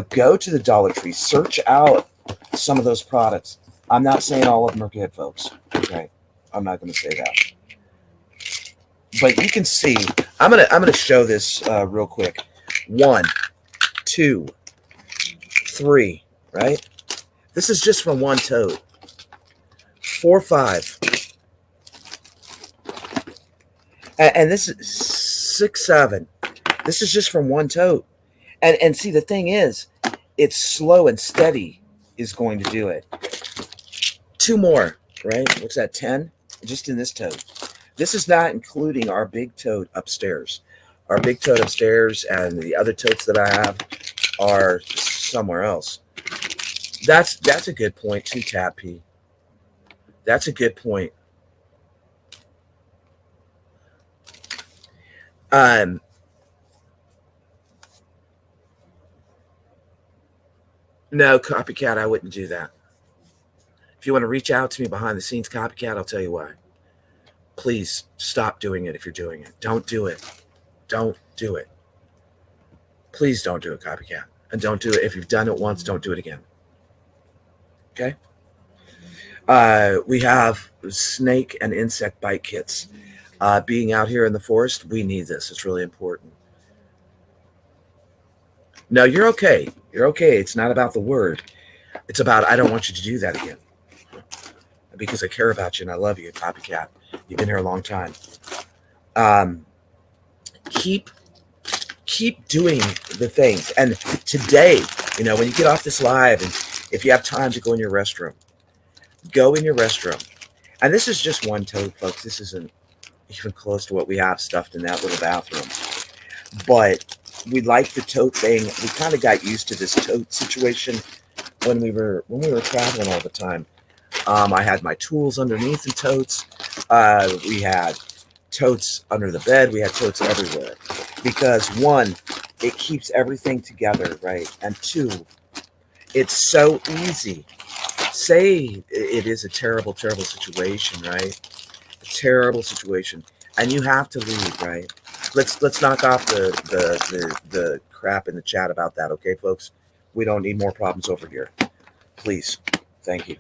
Speaker 2: Go to the Dollar Tree, search out some of those products. I'm not saying all of them are good, folks. Okay. I'm not going to say that. But you can see, I'm gonna show this real quick. 1, 2, 3, right? This is just from one tote. 4, 5. And this is 6, 7. This is just from one tote. And see, the thing is, it's slow and steady is going to do it. 2 more, right? What's that, 10? Just in this tote. This is not including our big tote upstairs. Our big tote upstairs and the other totes that I have are somewhere else. That's a good point too, Tap P. That's a good point. No, Copycat, I wouldn't do that. If you want to reach out to me behind the scenes, Copycat, I'll tell you why. Please stop doing it if you're doing it. Don't do it. Don't do it. Please don't do it, Copycat. And don't do it. If you've done it once, don't do it again. Okay? We have snake and insect bite kits. Being out here in the forest, we need this. It's really important. No, you're okay. You're okay. It's not about the word. It's about, I don't want you to do that again. Because I care about you and I love you, Copycat. You've been here a long time. Keep doing the things. And today, when you get off this live, and if you have time to go in your restroom, go in your restroom. And this is just one tote, folks. This isn't even close to what we have stuffed in that little bathroom. But we like the tote thing. We kind of got used to this tote situation when we were traveling all the time. I had my tools underneath the totes. We had totes under the bed. We had totes everywhere because one, it keeps everything together, right? And two, it's so easy. Say it is a terrible, terrible situation, right? A terrible situation, and you have to leave, right? Let's knock off the crap in the chat about that, okay, folks? We don't need more problems over here, please. Thank you.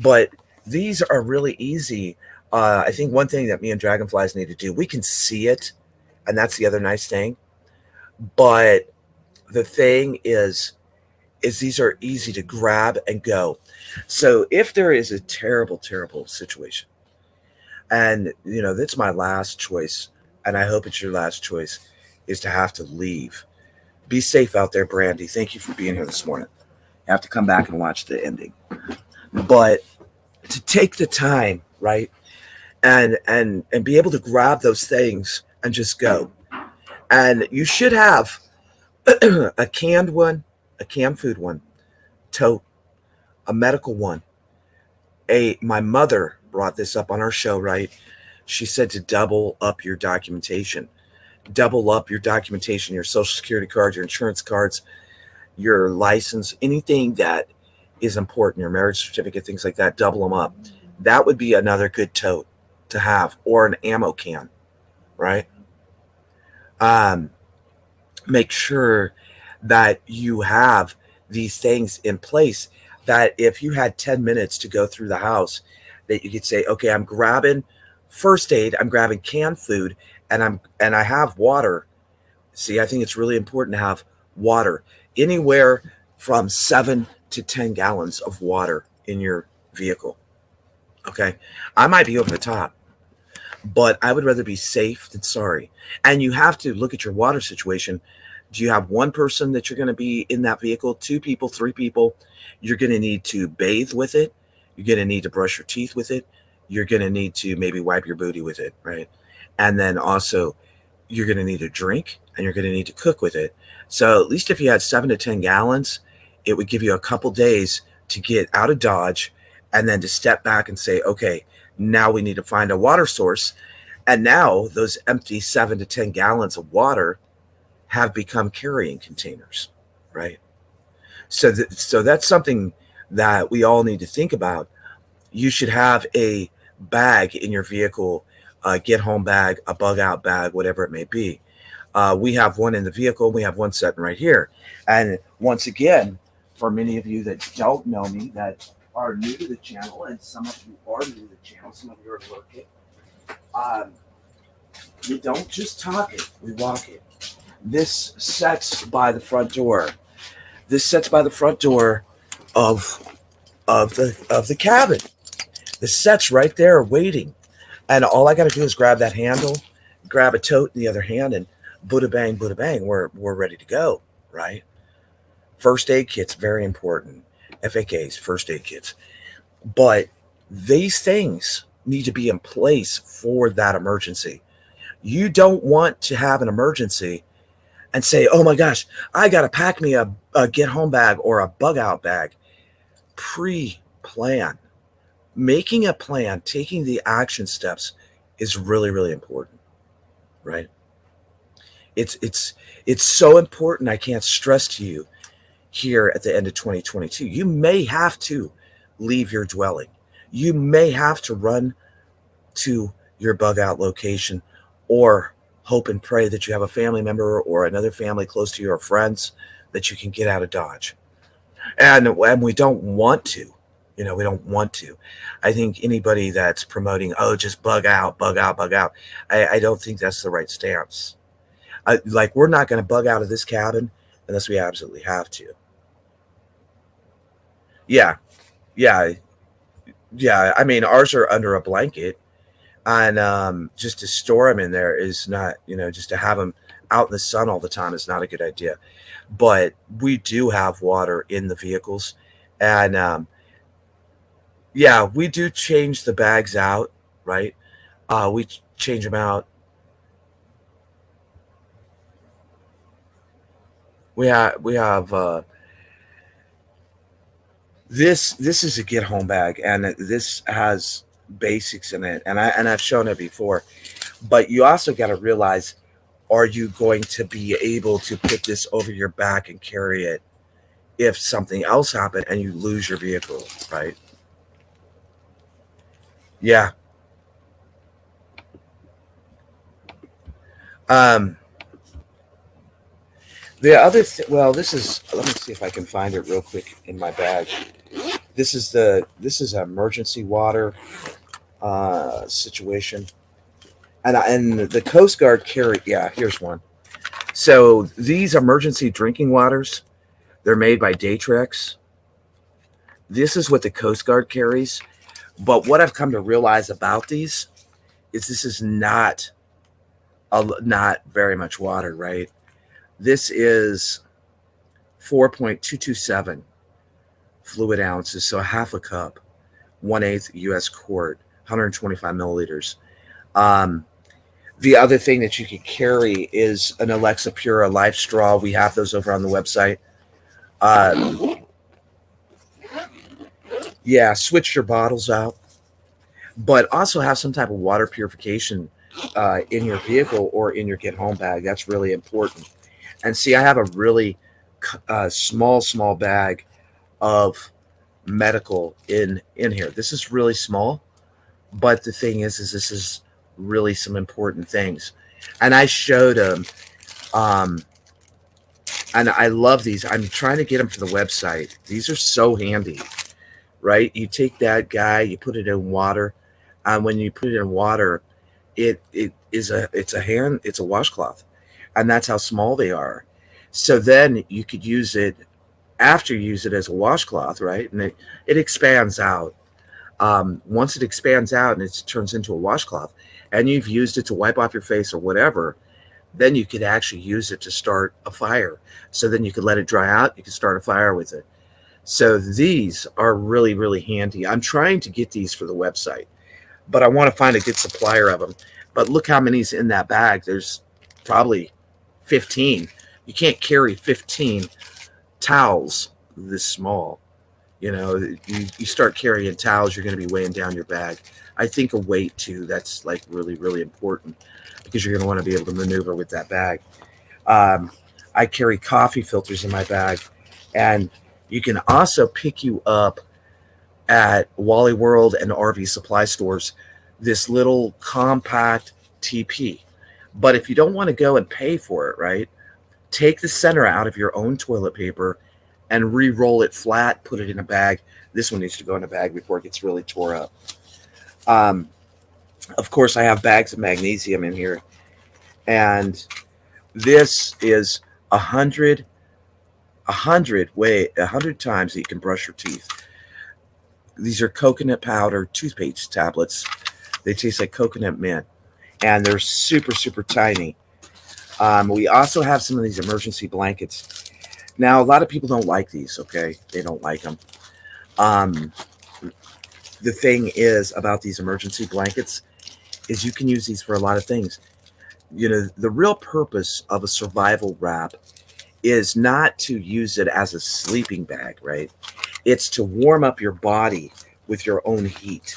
Speaker 2: But these are really easy. I think one thing that me and Dragonflies need to do, we can see it, and that's the other nice thing. But the thing is these are easy to grab and go. So if there is a terrible, terrible situation, and that's my last choice, and I hope it's your last choice, is to have to leave. Be safe out there, Brandy. Thank you for being here this morning. You have to come back and watch the ending. But to take the time, right, and be able to grab those things and just go. And you should have a canned one, a canned food one, tote, a medical one. My mother brought this up on our show, right? She said to double up your documentation. Double up your documentation, your social security card, your insurance cards, your license, anything that is important, your marriage certificate, things like that, double them up. That would be another good tote to have, or an ammo can, right? Make sure that you have these things in place, that if you had 10 minutes to go through the house, that you could say, okay, I'm grabbing first aid, I'm grabbing canned food, and I have water. See, I think it's really important to have water, anywhere from 7 to 10 gallons of water in your vehicle. Okay, I might be over the top, but I would rather be safe than sorry. And you have to look at your water situation. Do you have one person that you're going to be in that vehicle, 2 people, 3 people? You're going to need to bathe with it. You're going to need to brush your teeth with it. You're going to need to maybe wipe your booty with it, right? And then also you're going to need to drink, and you're going to need to cook with it. So at least if you had 7 to 10 gallons, it would give you a couple days to get out of Dodge, and then to step back and say, okay, now we need to find a water source. And now those empty 7 to 10 gallons of water have become carrying containers, right? So that's something that we all need to think about. You should have a bag in your vehicle, a get home bag, a bug out bag, whatever it may be. We have one in the vehicle. We have one sitting right here. And once again, for many of you that don't know me, that are new to the channel, and some of you are new to the channel, some of you are looking, we don't just talk it, we walk it. This sets by the front door. This sets by the front door of the cabin. This set's right there waiting. And all I got to do is grab that handle, grab a tote in the other hand, and bada bang, we're ready to go, right? First aid kits, very important. FAKs, first aid kits. But these things need to be in place for that emergency. You don't want to have an emergency and say, oh my gosh, I got to pack me a get home bag or a bug out bag. Pre-plan. Making a plan, taking the action steps is really, really important, right? It's so important. I can't stress to you here at the end of 2022. You may have to leave your dwelling. You may have to run to your bug out location, or hope and pray that you have a family member or another family close to you or friends that you can get out of Dodge. And we don't want to. We don't want to. I think anybody that's promoting, oh, just bug out, I don't think that's the right stance. We're not going to bug out of this cabin unless we absolutely have to. Yeah. I mean, ours are under a blanket, and just to store them in there is not, just to have them out in the sun all the time is not a good idea. But we do have water in the vehicles, and we do change the bags out, right? We change them out. We have this is a get home bag, and this has basics in it, and I've shown it before. But you also got to realize, are you going to be able to put this over your back and carry it if something else happened and you lose your vehicle, right? Yeah. Um, well, this is, let me see if I can find it real quick in my bag. This is an emergency water situation, and the Coast Guard carry. Yeah, here's one. So these emergency drinking waters, they're made by Datrex. This is what the Coast Guard carries. But what I've come to realize about these is this is not very much water, right? This is 4.227 fluid ounces, so half a cup, 1/8 U.S. quart, 125 milliliters. Um, the other thing that you can carry is an Alexa Pura Life Straw. We have those over on the website. Um, yeah, switch your bottles out, but also have some type of water purification in your vehicle or in your get home bag. That's really important. And see, I have a really small bag of medical in here. This is really small, but the thing is this is really some important things. And I showed them, um, and I love these. I'm trying to get them for the website. These are so handy, right? You take that guy, you put it in water, and when you put it in water, it's a washcloth, and that's how small they are. So then you could use it after you use it as a washcloth, right? And it expands out. Once it expands out and it turns into a washcloth, and you've used it to wipe off your face or whatever, then you could actually use it to start a fire. So then you could let it dry out. You can start a fire with it. So these are really, really handy. I'm trying to get these for the website, but I want to find a good supplier of them. But look how many's in that bag. There's probably 15. You can't carry 15 towels this small. You start carrying towels, you're going to be weighing down your bag. I think a weight too, that's like really, really important, because you're going to want to be able to maneuver with that bag. I carry coffee filters in my bag, and you can also pick you up at Wally World and RV supply stores this little compact TP. But if you don't want to go and pay for it, right, take the center out of your own toilet paper and re-roll it flat, put it in a bag. This one needs to go in a bag before it gets really tore up. Of course, I have bags of magnesium in here, and this is 100 times that you can brush your teeth. These are coconut powder toothpaste tablets. They taste like coconut mint, and they're super, super tiny. We also have some of these emergency blankets. Now, a lot of people don't like these, okay? They don't like them. The thing is about these emergency blankets is you can use these for a lot of things. The real purpose of a survival wrap is not to use it as a sleeping bag, right? It's to warm up your body with your own heat.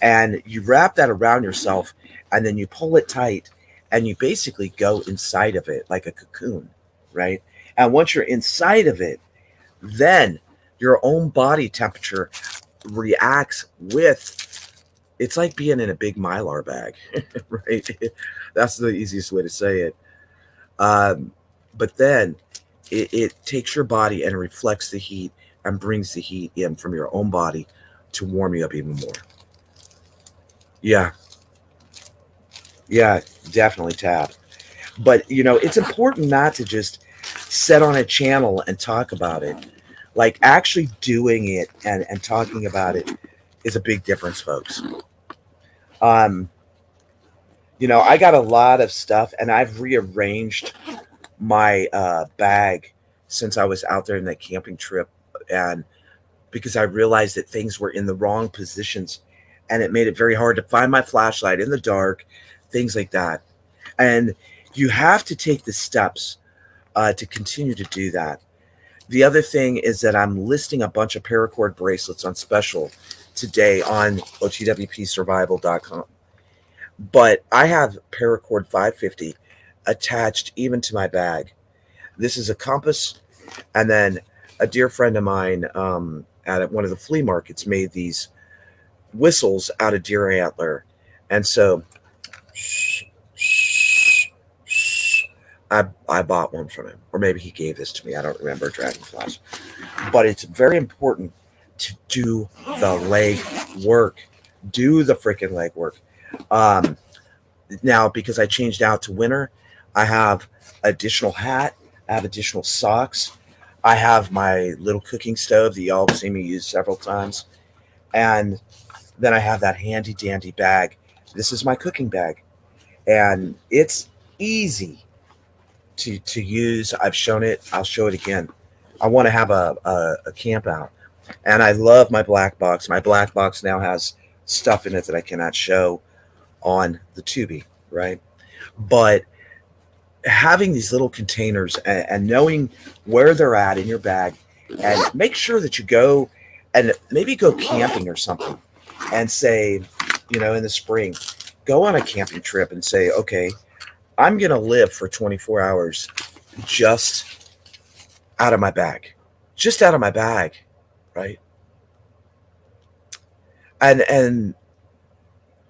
Speaker 2: And you wrap that around yourself, and then you pull it tight, and you basically go inside of it like a cocoon, right? And once you're inside of it, then your own body temperature reacts with, it's like being in a big Mylar bag, right? That's the easiest way to say it. But then it takes your body and reflects the heat and brings the heat in from your own body to warm you up even more. Yeah, definitely tap. But, it's important not to just sit on a channel and talk about it. Like, actually doing it and talking about it is a big difference, folks. I got a lot of stuff, and I've rearranged my bag since I was out there in that camping trip, and because I realized that things were in the wrong positions, and it made it very hard to find my flashlight in the dark, things like that. And you have to take the steps to continue to do that. The other thing is that I'm listing a bunch of paracord bracelets on special today on otwpsurvival.com. But I have paracord 550 attached even to my bag. This is a compass, and then a dear friend of mine at one of the flea markets made these whistles out of deer antler. And so I bought one from him, or maybe he gave this to me. I don't remember, Dragonflies. But it's very important to do the leg work. Do the freaking leg work. Now, because I changed out to winter, I have additional hat. I have additional socks. I have my little cooking stove that y'all have seen me use several times. And then I have that handy dandy bag. This is my cooking bag. And it's easy to use. I've shown it. I'll show it again. I want to have a camp out. And I love my black box. My black box now has stuff in it that I cannot show on the Tubi, right? But having these little containers and knowing where they're at in your bag, and make sure that you go and maybe go camping or something, and say, in the spring, go on a camping trip and say, okay, I'm going to live for 24 hours just out of my bag, right? And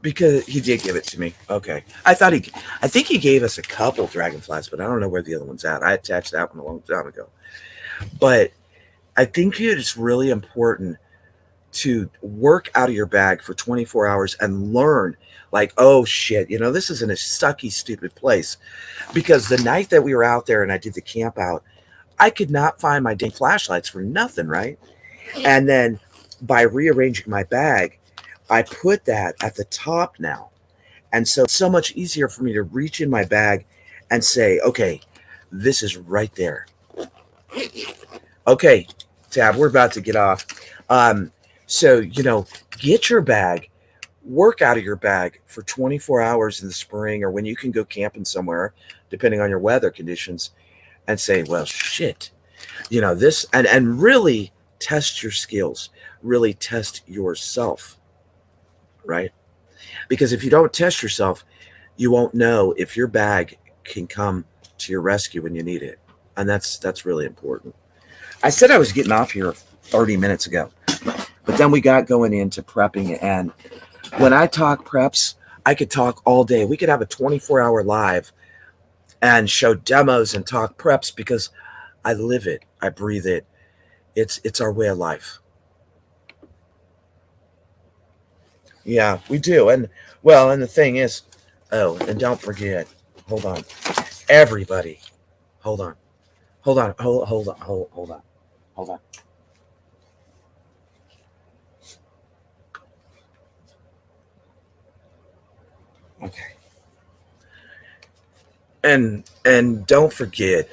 Speaker 2: because he did give it to me. Okay. I think he gave us a couple dragonflies, but I don't know where the other one's at. I attached that one a long time ago. But I think it is really important to work out of your bag for 24 hours and learn, like, oh shit, this isn't a sucky, stupid place. Because the night that we were out there and I did the camp out, I could not find my dang flashlights for nothing, right? And then by rearranging my bag, I put that at the top now. And so it's so much easier for me to reach in my bag and say, okay, this is right there. Okay, Tab, we're about to get off. So, get your bag, work out of your bag for 24 hours in the spring, or when you can go camping somewhere, depending on your weather conditions, and say, well, shit, this, and really test your skills, really test yourself. Right? Because if you don't test yourself, you won't know if your bag can come to your rescue when you need it. And that's really important. I said I was getting off here 30 minutes ago, but then we got going into prepping. And when I talk preps, I could talk all day. We could have a 24-hour live and show demos and talk preps because I live it. I breathe it. It's our way of life. Yeah, we do. And the thing is, and don't forget, hold on. Everybody, hold on. Okay. And don't forget,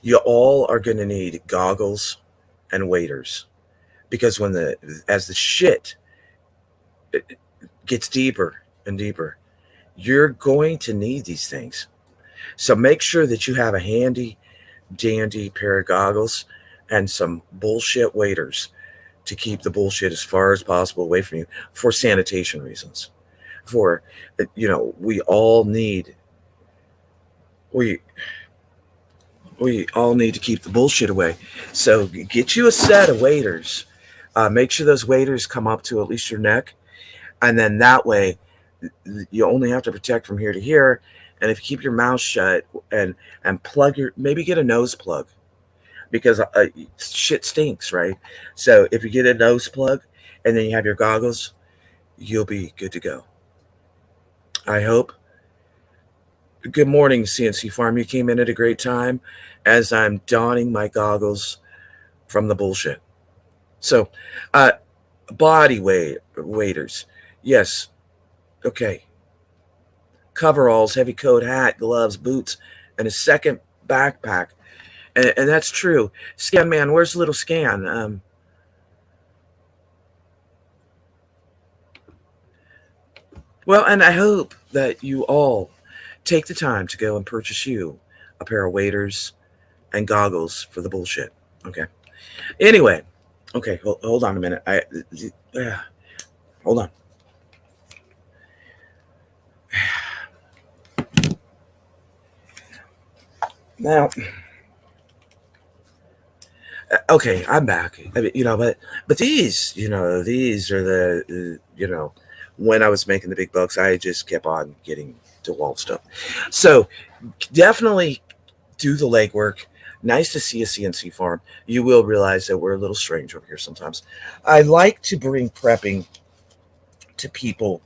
Speaker 2: you all are going to need goggles and waders, because as the shit it gets deeper and deeper, you're going to need these things. So make sure that you have a handy dandy pair of goggles and some bullshit waders to keep the bullshit as far as possible away from you, for sanitation reasons. We all need to keep the bullshit away. So get you a set of waders. Make sure those waders come up to at least your neck. And then that way, you only have to protect from here to here. And if you keep your mouth shut and plug maybe get a nose plug, because shit stinks, right? So if you get a nose plug and then you have your goggles, you'll be good to go. I hope. Good morning, CNC Farm. You came in at a great time as I'm donning my goggles from the bullshit. So, body waders. Yes. Okay. Coveralls, heavy coat, hat, gloves, boots, and a second backpack. And that's true. Scan man, where's the little scan? Well, and I hope that you all take the time to go and purchase you a pair of waders and goggles for the bullshit. Okay. Anyway, okay, hold on a minute. Hold on. Now, okay, I'm back. I mean, but these are the. When I was making the big bucks, I just kept on getting DeWalt stuff. So definitely do the legwork. Nice to see a CNC farm. You will realize that we're a little strange over here sometimes. I like to bring prepping to people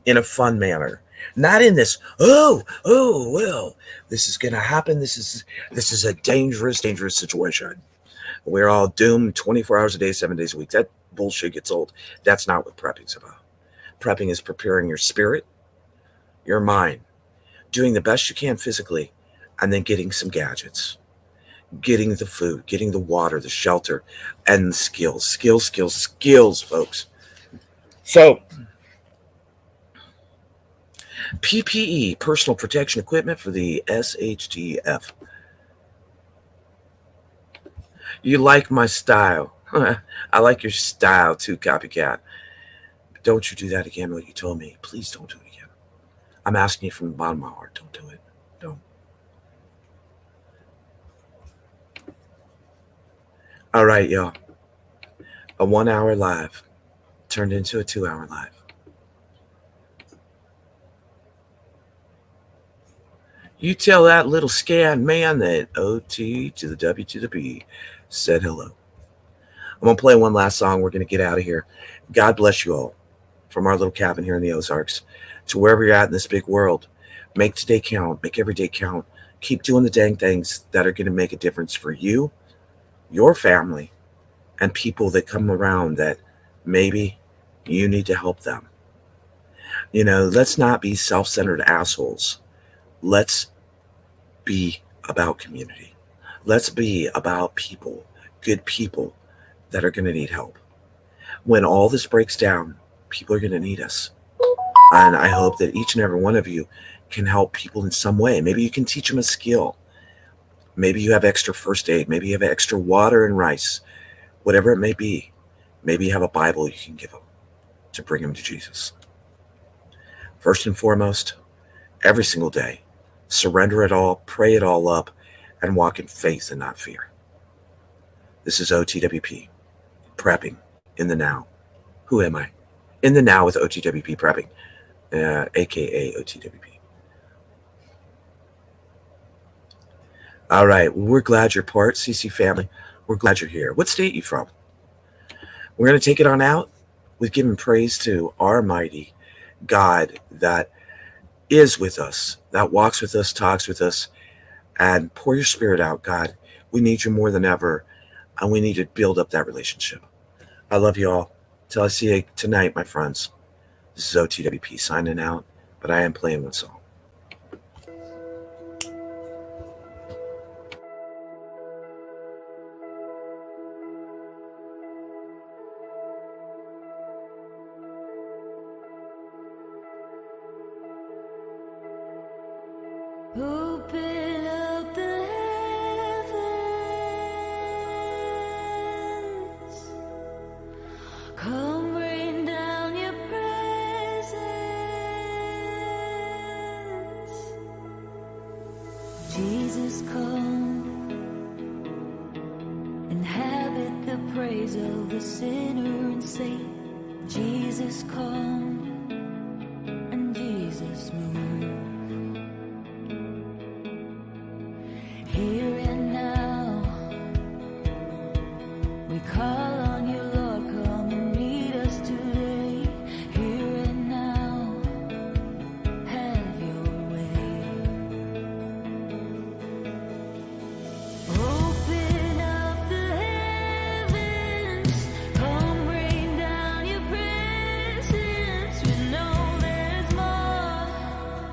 Speaker 2: in a fun manner, not in this. Well, this is going to happen. This is a dangerous situation. We're all doomed 24 hours a day, 7 days a week. That bullshit gets old. That's not what prepping's about. Prepping is preparing your spirit, your mind, doing the best you can physically, and then getting some gadgets, getting the food, getting the water, the shelter, and the skills. Skills, folks. So, PPE, personal protection equipment for the SHTF. You like my style. I like your style too, copycat. Don't you do that again, what you told me. Please don't do it again. I'm asking you from the bottom of my heart. Don't do it. Don't. All right, y'all. A 1 hour live turned into a 2 hour live. You tell that little scan man that OT to the W to the B said hello. I'm going to play one last song. We're going to get out of here. God bless you all. From our little cabin here in the Ozarks to wherever you're at in this big world. Make today count. Make every day count. Keep doing the dang things that are going to make a difference for you, your family, and people that come around that maybe you need to help them. Let's not be self-centered assholes. Let's be about community. Let's be about people, good people that are going to need help. When all this breaks down, people are going to need us. And I hope that each and every one of you can help people in some way. Maybe you can teach them a skill. Maybe you have extra first aid. Maybe you have extra water and rice. Whatever it may be. Maybe you have a Bible you can give them to bring them to Jesus. First and foremost, every single day, surrender it all, pray it all up, and walk in faith and not fear. This is OTWP, prepping in the now. Who am I? In the now with OTWP prepping, aka OTWP. All right, we're glad you're part, CC family. We're glad you're here. What state are you from? We're going to take it on out with giving praise to our mighty God that is with us, that walks with us, talks with us, and pour your spirit out, God. We need you more than ever, and we need to build up that relationship. I love you all. Till I see you tonight, my friends. This is OTWP signing out, but I am playing one song.
Speaker 4: Open up the heavens, come rain down your presence. Jesus, come, inhabit the praise of the sinner and saint. Jesus, come, and Jesus, move. Here and now, we call on you, Lord, come and meet us today. Here and now, have your way. Open up the heavens, come rain down your presence. We know there's more.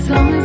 Speaker 4: It's only